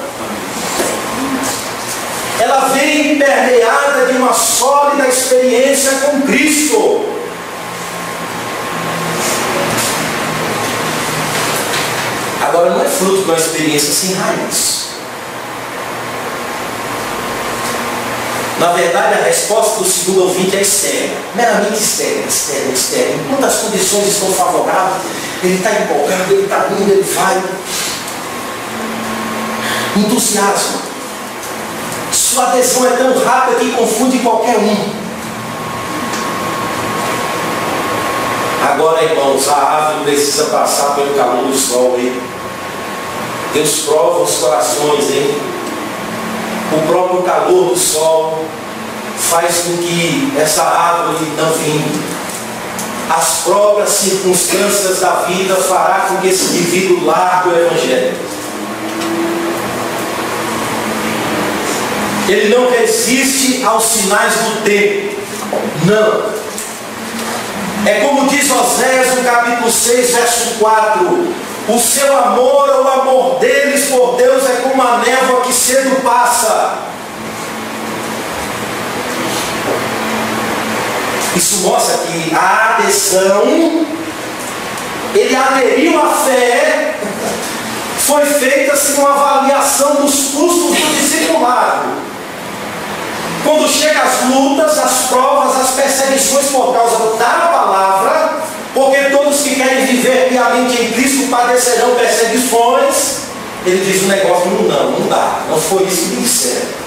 S1: Ela vem permeada de uma sólida experiência com Cristo. Agora, não é fruto de uma experiência sem raiz. Na verdade, a resposta do segundo ouvinte é externa, meramente externa. Enquanto as condições estão favoráveis, ele está empolgado, ele está indo, ele vai. Entusiasmo. Sua adesão é tão rápida que confunde qualquer um. Agora, irmãos, a árvore precisa passar pelo calor do sol, hein? Deus prova os corações, hein? O próprio calor do sol faz com que essa árvore não vingue. As próprias circunstâncias da vida fará com que esse indivíduo largue o Evangelho. Ele não resiste aos sinais do tempo. Não. É como diz Oséias no capítulo 6, verso 4. O seu amor, ou o amor deles por Deus, é como a névoa que cedo passa. Isso mostra que a adesão, ele aderiu à fé, foi feita assim uma avaliação dos custos do discipulado. Quando chegam as lutas, as provas, as perseguições por causa da palavra, porque todos que querem viver piamente em Cristo padecerão perseguições, ele diz: o negócio não dá, não foi isso que me disseram.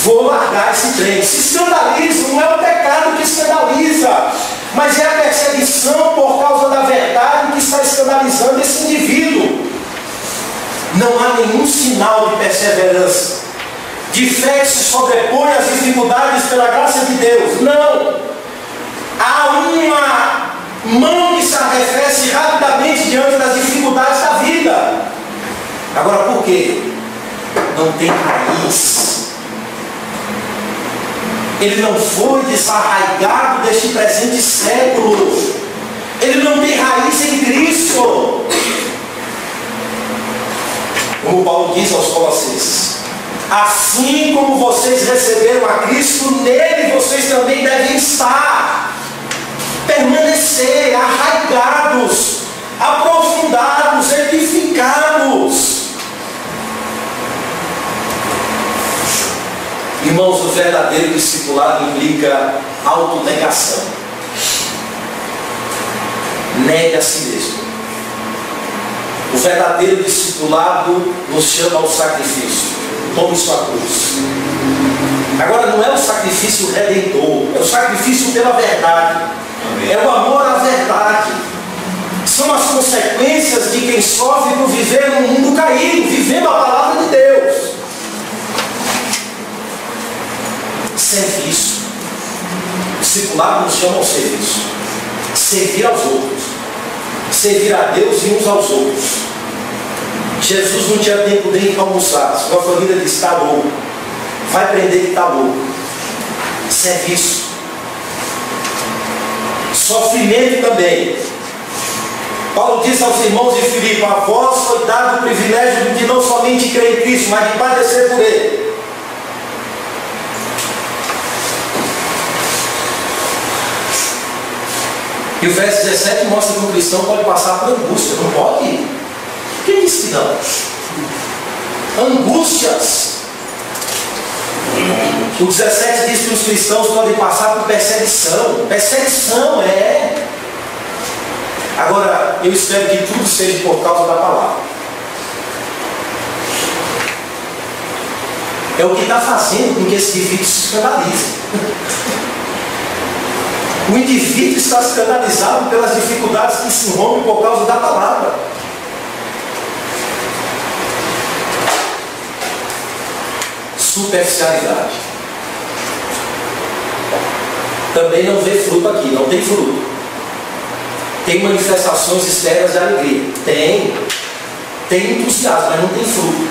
S1: Vou largar esse trem. Se escandaliza, não é o pecado que escandaliza, mas é a perseguição por causa da verdade que está escandalizando esse indivíduo. Não há nenhum sinal de perseverança, de fé que se sobrepõe às dificuldades pela graça de Deus. Não. Há uma mão que se arrefece rapidamente diante das dificuldades da vida. Agora, por quê? Não tem raiz. Ele não foi desarraigado deste presente século. Ele não tem raiz em Cristo. Como Paulo diz aos Colossenses: assim como vocês receberam a Cristo, nele vocês também devem estar. Permanecer arraigados, aprofundados, edificados. Irmãos, o verdadeiro discipulado implica autonegação. Nega a si mesmo. O verdadeiro discipulado nos chama ao sacrifício. Tome sua cruz. Agora, não é o sacrifício redentor, é o sacrifício pela verdade. É o amor à verdade. São as consequências de quem sofre por viver num mundo caído, vivendo a palavra de Deus. Serviço. O discipulado nos chama ao serviço. Servir aos outros. Servir a Deus e uns aos outros. Jesus não tinha tempo nem para almoçar. Sua família disse: está louco. Vai prender que está louco. Serviço. Sofrimento também. Paulo disse aos irmãos de Filipe: a vós foi dado o privilégio de não somente crer em Cristo, mas de padecer por Ele. E o verso 17 mostra que o cristão pode passar por angústia. Não pode? Quem disse que não? Angústias. O 17 diz que os cristãos podem passar por perseguição. Perseguição, é. Agora, eu espero que tudo seja por causa da palavra. É o que está fazendo com que esse indivíduo se escandalize. O indivíduo está escandalizado pelas dificuldades que se rompem por causa da palavra. Superficialidade. Também não vê fruto aqui, não tem fruto. Tem manifestações externas de alegria. Tem entusiasmo, mas não tem fruto.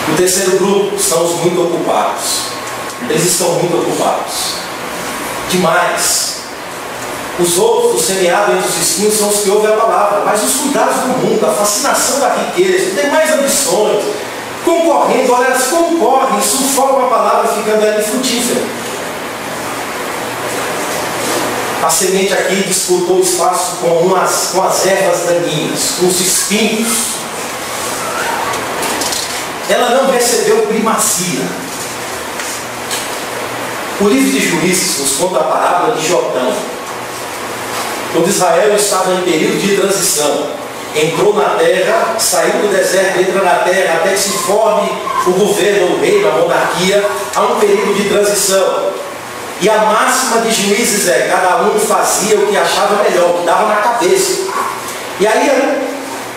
S1: O terceiro grupo são os muito ocupados. Eles estão muito ocupados. Demais. Os outros, o semeado entre os espinhos, são os que ouvem a palavra. Mas os cuidados do mundo, a fascinação da riqueza, tem mais ambições, concorrendo, olha, elas concorrem, sufocam a palavra, ficando ali frutífera. A semente aqui disputou espaço com as ervas daninhas, com os espinhos. Ela não recebeu primazia. O livro de Juízes nos conta a parábola de Jotão. Quando Israel estava em período de transição, entrou na terra, saiu do deserto, entra na terra, até que se forme o governo, o reino, a monarquia, há um período de transição. E a máxima de Juízes é: cada um fazia o que achava melhor, o que dava na cabeça. E aí,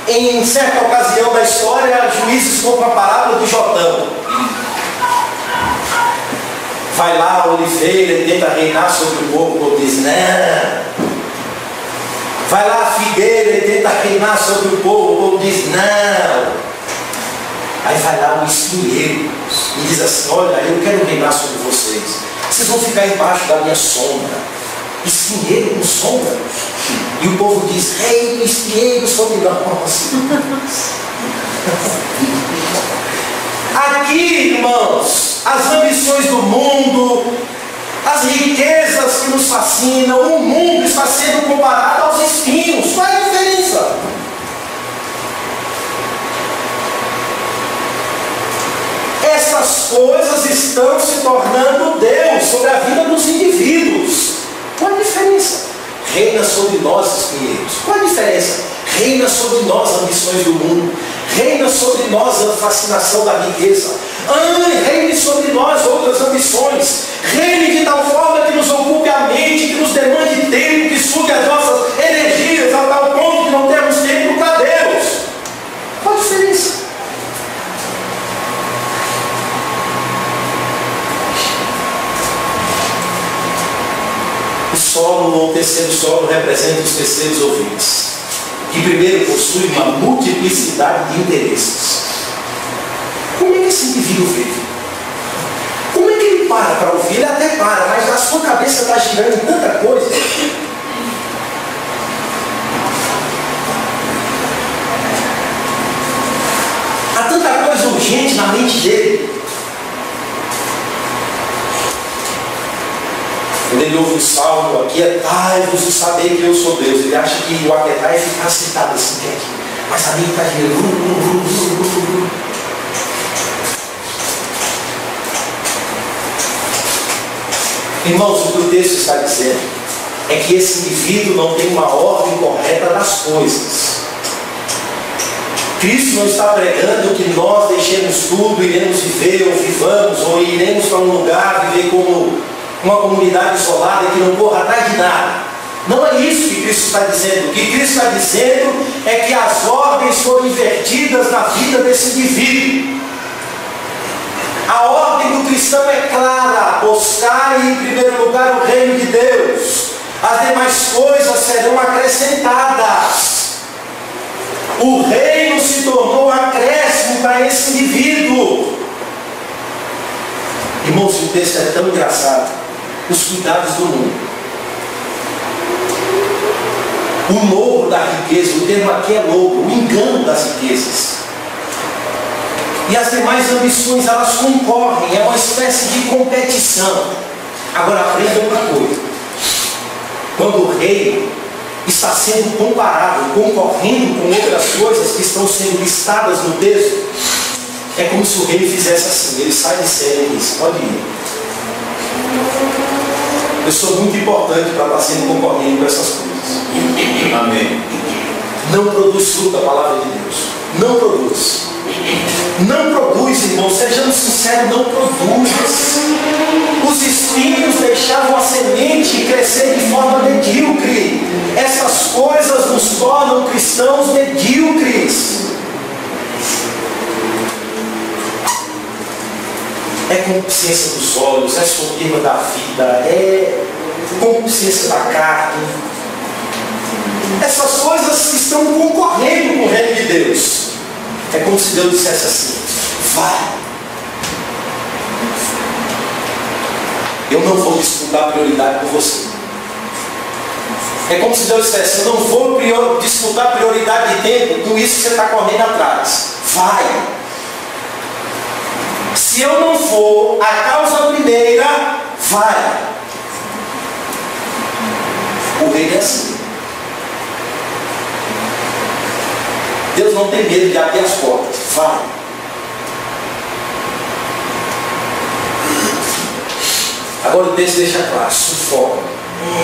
S1: em certa ocasião da história, Juízes conta a parábola de Jotão. Vai lá a oliveira e tenta reinar sobre o povo, o povo diz: não. Vai lá a figueira e tenta reinar sobre o povo diz: não. Aí vai lá o espinheiro e diz assim: olha, eu quero reinar sobre vocês. Vocês vão ficar embaixo da minha sombra. Espinheiro com sombra. E o povo diz: rei do espinheiro sobre nós. Aqui, irmãos, as ambições do mundo, as riquezas que nos fascinam, o mundo está sendo comparado aos espinhos. Qual é a diferença? Essas coisas estão se tornando Deus sobre a vida dos indivíduos. Qual a diferença? Reina sobre nós, espinheiros. Qual a diferença? Reina sobre nós as ambições do mundo. Reina sobre nós a fascinação da riqueza. Reine sobre nós outras ambições. Reine de tal forma que nos ocupe a mente, que nos demande tempo, que sugue as nossas energias a tal ponto que não temos tempo para Deus. Qual a diferença? O solo, ou terceiro solo, representa os terceiros ouvintes, que primeiro possui uma multiplicidade de interesses. Como é que esse indivíduo vive? para ouvir, ele até para, mas a sua cabeça está girando em tanta coisa. Há tanta coisa urgente na mente dele. Quando ele ouve o salmo, aquietai-vos e saber que eu sou Deus, ele acha que o aquietar é ficar sentado assim, mas a mente está girando. Irmãos, o que o texto está dizendo é que esse indivíduo não tem uma ordem correta das coisas. Cristo não está pregando que nós deixemos tudo, iremos viver, ou vivamos, ou iremos para um lugar, viver como uma comunidade isolada que não corra atrás de nada. Não é isso que Cristo está dizendo. O que Cristo está dizendo é que as ordens foram invertidas na vida desse indivíduo. A ordem do cristão é clara: buscar em primeiro lugar o reino de Deus. As demais coisas serão acrescentadas. O reino se tornou acréscimo para esse indivíduo. Irmãos, o texto é tão engraçado. Os cuidados do mundo. O lobo da riqueza, o termo aqui é lobo, o engano das riquezas. E as demais ambições, elas concorrem, é uma espécie de competição. Agora aprenda uma coisa: quando o rei está sendo comparado, concorrendo com outras coisas que estão sendo listadas no texto, é como se o rei fizesse assim, ele sai de cena e diz: pode ir. Eu sou muito importante para estar sendo concorrendo com essas coisas. Amém. Não produz fruto a palavra de Deus. Não produz. Não produz, irmão, sejamos sinceros, não produz. Os espinhos deixavam a semente crescer de forma medíocre. Essas coisas nos tornam cristãos medíocres. É concupiscência dos olhos, é soberba da vida, é concupiscência da carne. Essas coisas estão concorrendo com o reino de Deus. É como se Deus dissesse assim: vai. Eu não vou disputar prioridade com você. É como se Deus dissesse: eu não vou disputar prioridade de tempo com isso que você está correndo atrás. Vai. Se eu não for a causa primeira, vai. O reino é assim. Deus não tem medo de abrir as portas. Vai. Agora o texto deixa claro: sufoca.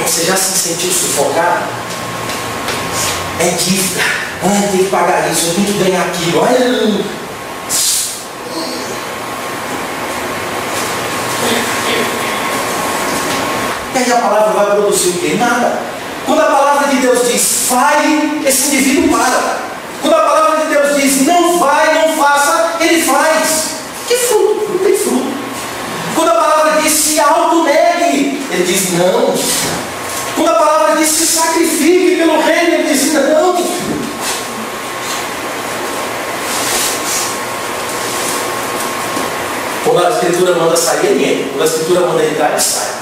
S1: Você já se sentiu sufocado? É dívida. Ai, tem que pagar isso, eu tenho que ganhar aquilo. Ai, e aí a palavra vai produzir o quê? Nada. Quando a palavra de Deus diz vai, esse indivíduo para. Quando a palavra de Deus diz não vai, não faça, ele faz. Que fruto? Não tem fruto. Quando a palavra diz se auto-negue, ele diz não. Quando a palavra diz se sacrifique pelo reino, ele diz não. Quando a Escritura manda sair, ele entra. Quando a Escritura manda entrar, ele sai.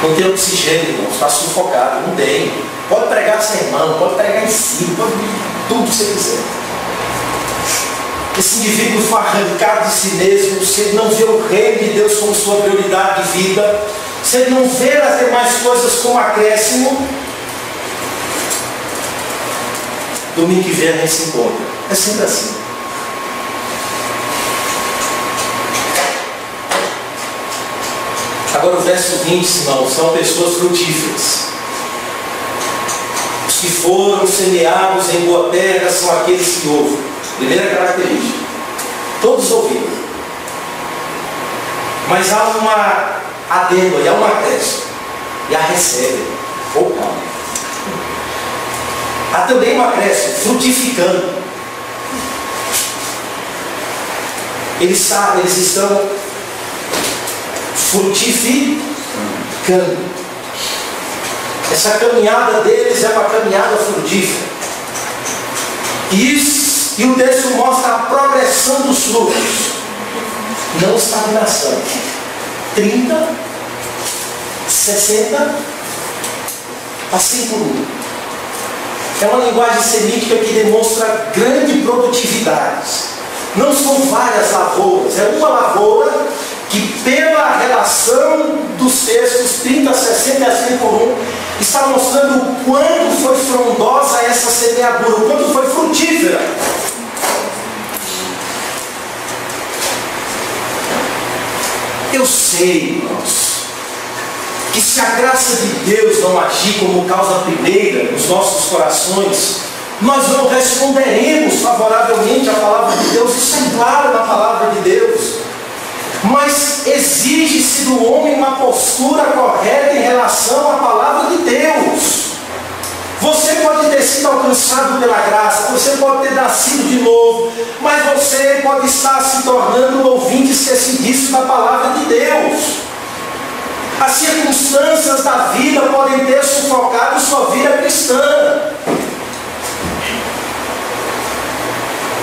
S1: Não tem oxigênio, irmão, está sufocado, não tem. Pode pregar sermão, pode pregar ensino, pode tudo que você quiser. Esse indivíduo foi arrancado de si mesmo. Se ele não vê o reino de Deus como sua prioridade de vida, se ele não vê as demais coisas como acréscimo, domingo que vem a gente se encontra. É sempre assim. Agora o verso 20, irmão, são pessoas frutíferas. Os que foram semeados em boa terra são aqueles que ouvem. Primeira característica. Todos ouviram. Mas há uma adendo, há uma acréscimo. E a recebem. Ou calma. Há também uma acréscimo, frutificando. Eles estão frutificando. Essa caminhada deles é uma caminhada frutífera. E o texto mostra a progressão dos frutos, não estagnação. 30, 60, assim por um. É uma linguagem semítica que demonstra grande produtividade. Não são várias lavouras, é uma lavoura que, pela relação dos textos 30, 60 e assim por um, está mostrando o quanto foi frondosa essa semeadura, o quanto foi frutífera. Eu sei, irmãos, que se a graça de Deus não agir como causa primeira nos nossos corações, nós não responderemos favoravelmente à palavra de Deus. Isso é claro na palavra de Deus. Mas exige-se do homem uma postura correta em relação à palavra de Deus. Você pode ter sido alcançado pela graça, você pode ter nascido de novo, mas você pode estar se tornando um ouvinte esquecidiço da palavra de Deus. As circunstâncias da vida podem ter sufocado sua vida cristã,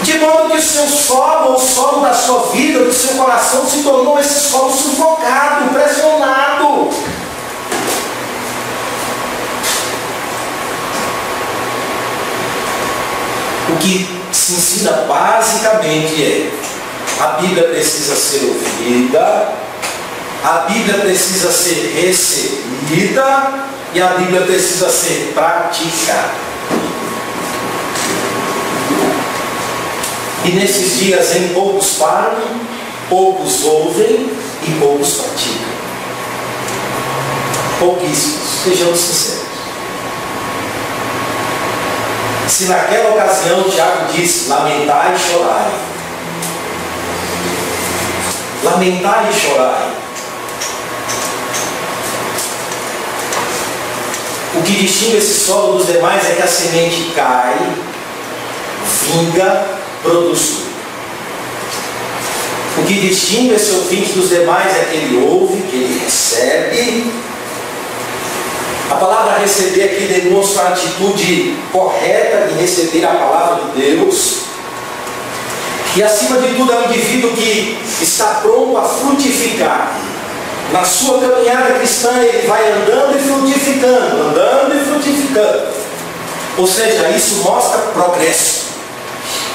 S1: de modo que o seu solo, o solo da sua vida, do seu coração, se tornou esse solo sufocado, pressionado. O que se ensina basicamente é: a Bíblia precisa ser ouvida, a Bíblia precisa ser recebida e a Bíblia precisa ser praticada. E nesses dias em poucos param, poucos ouvem e poucos praticam. Pouquíssimos, sejamos sinceros. Se naquela ocasião Tiago disse: lamentai e chorai. Lamentai e chorai. O que distingue esse solo dos demais é que a semente cai, vinga, produz fruto. O que distingue esse ouvinte dos demais é que ele ouve, que ele recebe. A palavra receber aqui demonstra a atitude correta de receber a palavra de Deus. E acima de tudo é um indivíduo que está pronto a frutificar. Na sua caminhada cristã ele vai andando e frutificando, andando e frutificando. Ou seja, isso mostra progresso.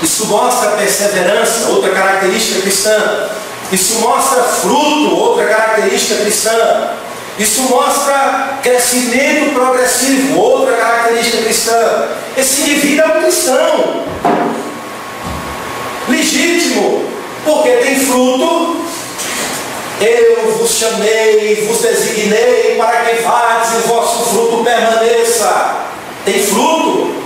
S1: Isso mostra perseverança, outra característica cristã. Isso mostra fruto, outra característica cristã. Isso mostra crescimento progressivo, outra característica cristã. Esse indivíduo é um cristão legítimo, porque tem fruto. Eu vos chamei, vos designei para que vades e o vosso fruto permaneça. Tem fruto.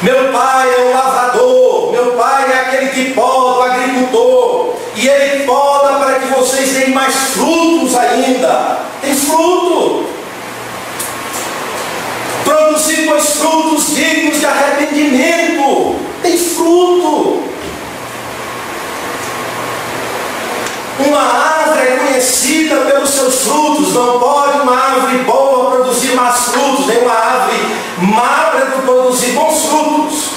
S1: Meu pai é o lavrador, meu pai é aquele que poda, o agricultor, e ele poda para que vocês deem mais frutos ainda. Tem fruto. Produzir, pois, frutos dignos de arrependimento. Tem fruto. Uma árvore é conhecida pelos seus frutos. Não pode uma árvore boa produzir más frutos, nem uma árvore má produzir bons frutos.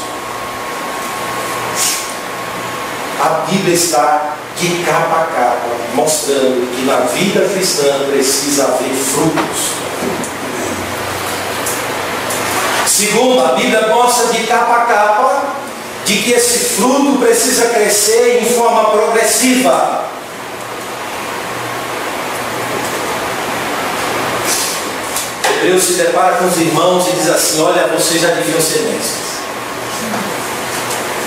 S1: A Bíblia está de capa a capa mostrando que na vida cristã precisa haver frutos. Segundo, a Bíblia mostra de capa a capa de que esse fruto precisa crescer em forma progressiva. Deus se depara com os irmãos e diz assim: olha, vocês já deviam ser mestres.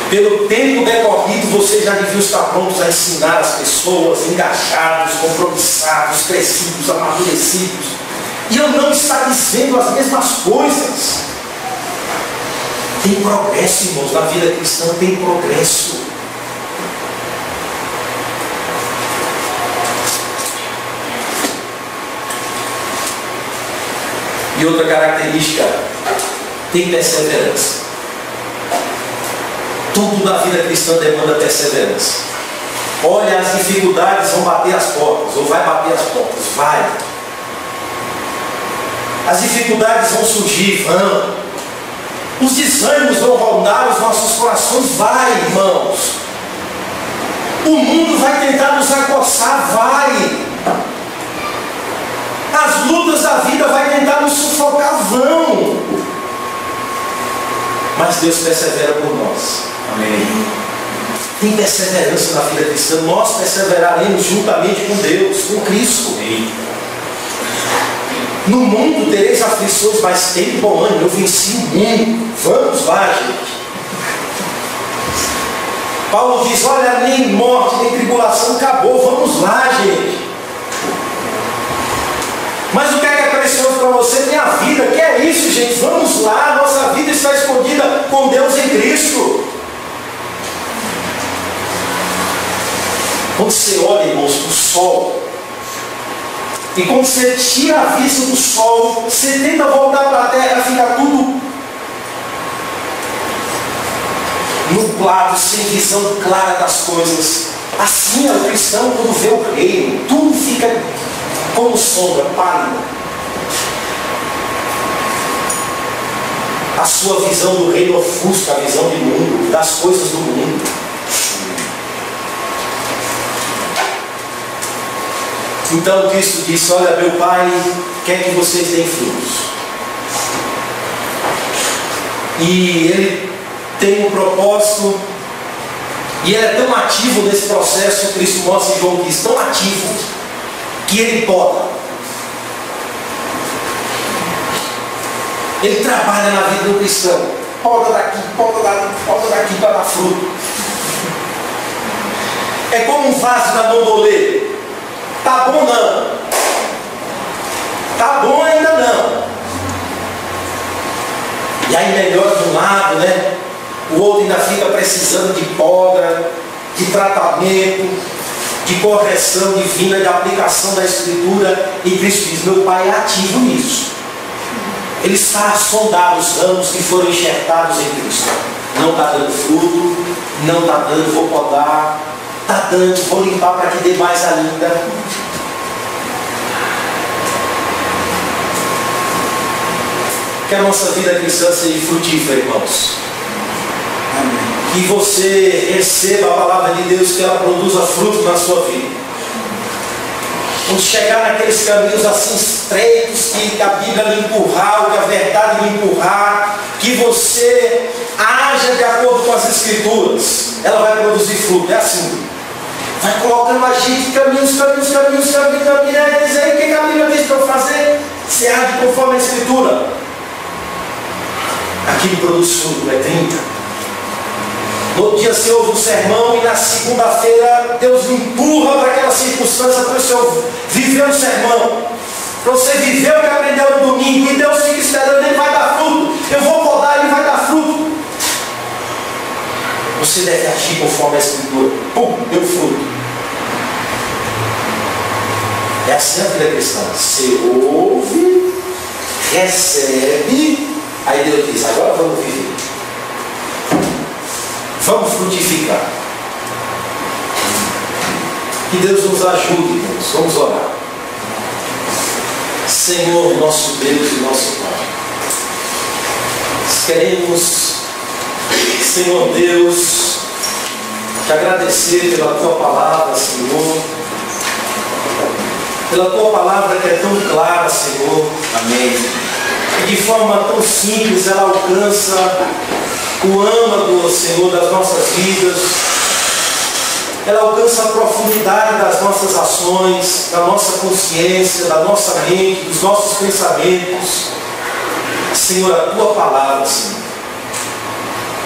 S1: Pelo tempo decorrido, vocês já deviam estar prontos a ensinar as pessoas, engajados, compromissados, crescidos, amadurecidos. E eu não estou dizendo as mesmas coisas. Tem progresso, irmãos, na vida cristã tem progresso. E outra característica, tem perseverança. Tudo na vida cristã demanda perseverança. Olha, as dificuldades vão bater as portas, ou vai bater as portas, vai. As dificuldades vão surgir, vão. Os desânimos vão rondar os nossos corações, vai, irmãos. O mundo vai tentar nos acossar, vai. As lutas da vida vai tentar nos sufocar, vão. Mas Deus persevera por nós. Amém. Tem perseverança na vida cristã. Nós perseveraremos juntamente com Deus, com Cristo. Amém. No mundo tereis aflições, mas tem bom ânimo, eu venci o mundo. Vamos lá, gente. Paulo diz, olha, nem morte, nem tribulação, acabou. Vamos lá, gente. Mas o que é precioso para você? Minha vida, que é isso, gente? Vamos lá, nossa vida está escondida com Deus em Cristo. Quando você olha, irmãos, para o sol, e quando você tira a vista do sol, você tenta voltar para a terra, fica tudo nublado, sem visão clara das coisas. Assim é o cristão quando vê o reino, tudo fica como sombra, pálida. A sua visão do reino ofusca a visão do mundo, das coisas do mundo. Então Cristo disse, olha, meu Pai quer que vocês deem frutos. E Ele tem um propósito, e Ele é tão ativo nesse processo, Cristo mostra em João 15, tão ativo, que Ele poda. Ele trabalha na vida do cristão. Poda daqui, poda daqui para dar fruto. É como um vaso da bambolê. Tá bom não. Tá bom ainda não. E aí melhora de um lado, né? O outro ainda fica precisando de poda, de tratamento, de correção divina, de aplicação da Escritura. E Cristo diz, meu Pai é ativo nisso. Ele está a sondar os ramos que foram enxertados em Cristo. Não está dando fruto, não está dando, vou podar. Está dando, vou limpar para que dê mais ainda. Que a nossa vida cristã seja frutífera, irmãos. Amém. Que você receba a palavra de Deus, que ela produza fruto na sua vida. Quando chegar naqueles caminhos assim estreitos, que a Bíblia lhe empurrar, que a verdade lhe empurrar, que você haja de acordo com as Escrituras, ela vai produzir fruto. É assim. Vai colocando a gente caminhos. Diz aí, o que a Bíblia diz para eu fazer? Você age conforme a Escritura. Aquilo produz fruto, é 30. No outro dia você ouve um sermão e na segunda-feira Deus lhe empurra para aquela circunstância para você viver um sermão. Para você viver o que aprendeu no domingo. E Deus fica esperando, ele vai dar fruto. Eu vou podar, ele vai dar fruto. Você deve agir conforme a Escritura. Pum, deu fruto. É assim a vida cristã. Você ouve, recebe, aí Deus diz, agora vamos viver. Vamos frutificar. Que Deus nos ajude, irmãos. Vamos orar. Senhor, nosso Deus e nosso Pai, queremos, Senhor Deus, te agradecer pela Tua palavra, Senhor, pela Tua palavra que é tão clara, Senhor. Amém. E de forma tão simples ela alcança o âmago, Senhor, das nossas vidas. Ela alcança a profundidade das nossas ações, da nossa consciência, da nossa mente, dos nossos pensamentos. Senhor, a Tua palavra, Senhor,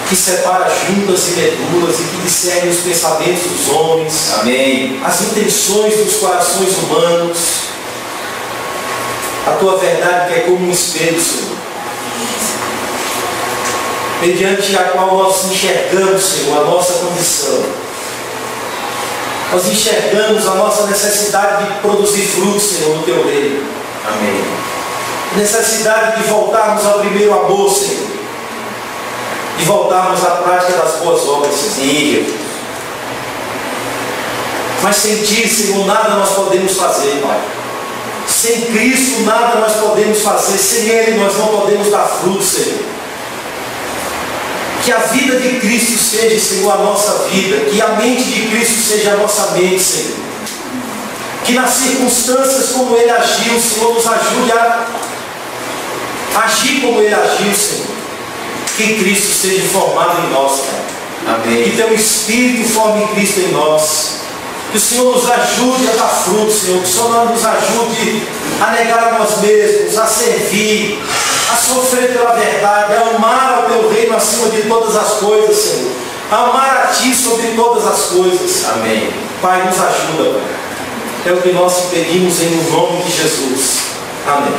S1: que separa juntas e medulas e que discerne os pensamentos dos homens. Amém. As intenções dos corações humanos. A Tua verdade que é como um espelho, Senhor, mediante a qual nós enxergamos, Senhor, a nossa condição. Nós enxergamos a nossa necessidade de produzir frutos, Senhor, no Teu reino. Amém. Necessidade de voltarmos ao primeiro amor, Senhor. E voltarmos à prática das boas obras, Senhor. Mas sem Ti, Senhor, nada nós podemos fazer, Pai. Sem Cristo, nada nós podemos fazer. Sem Ele, nós não podemos dar fruto, Senhor. Que a vida de Cristo seja, Senhor, a nossa vida. Que a mente de Cristo seja a nossa mente, Senhor. Que nas circunstâncias como Ele agiu, Senhor, nos ajude a agir como Ele agiu, Senhor. Que Cristo seja formado em nós, Pai.
S2: Amém.
S1: Que Teu Espírito forme Cristo em nós. Que o Senhor nos ajude a dar fruto, Senhor. Que o Senhor nos ajude a negar a nós mesmos, a servir, a sofrer pela verdade, a amar ao Teu reino acima de todas as coisas, Senhor. A amar a Ti sobre todas as coisas.
S2: Amém.
S1: Pai, nos ajuda, Pai. É o que nós te pedimos em nome de Jesus. Amém.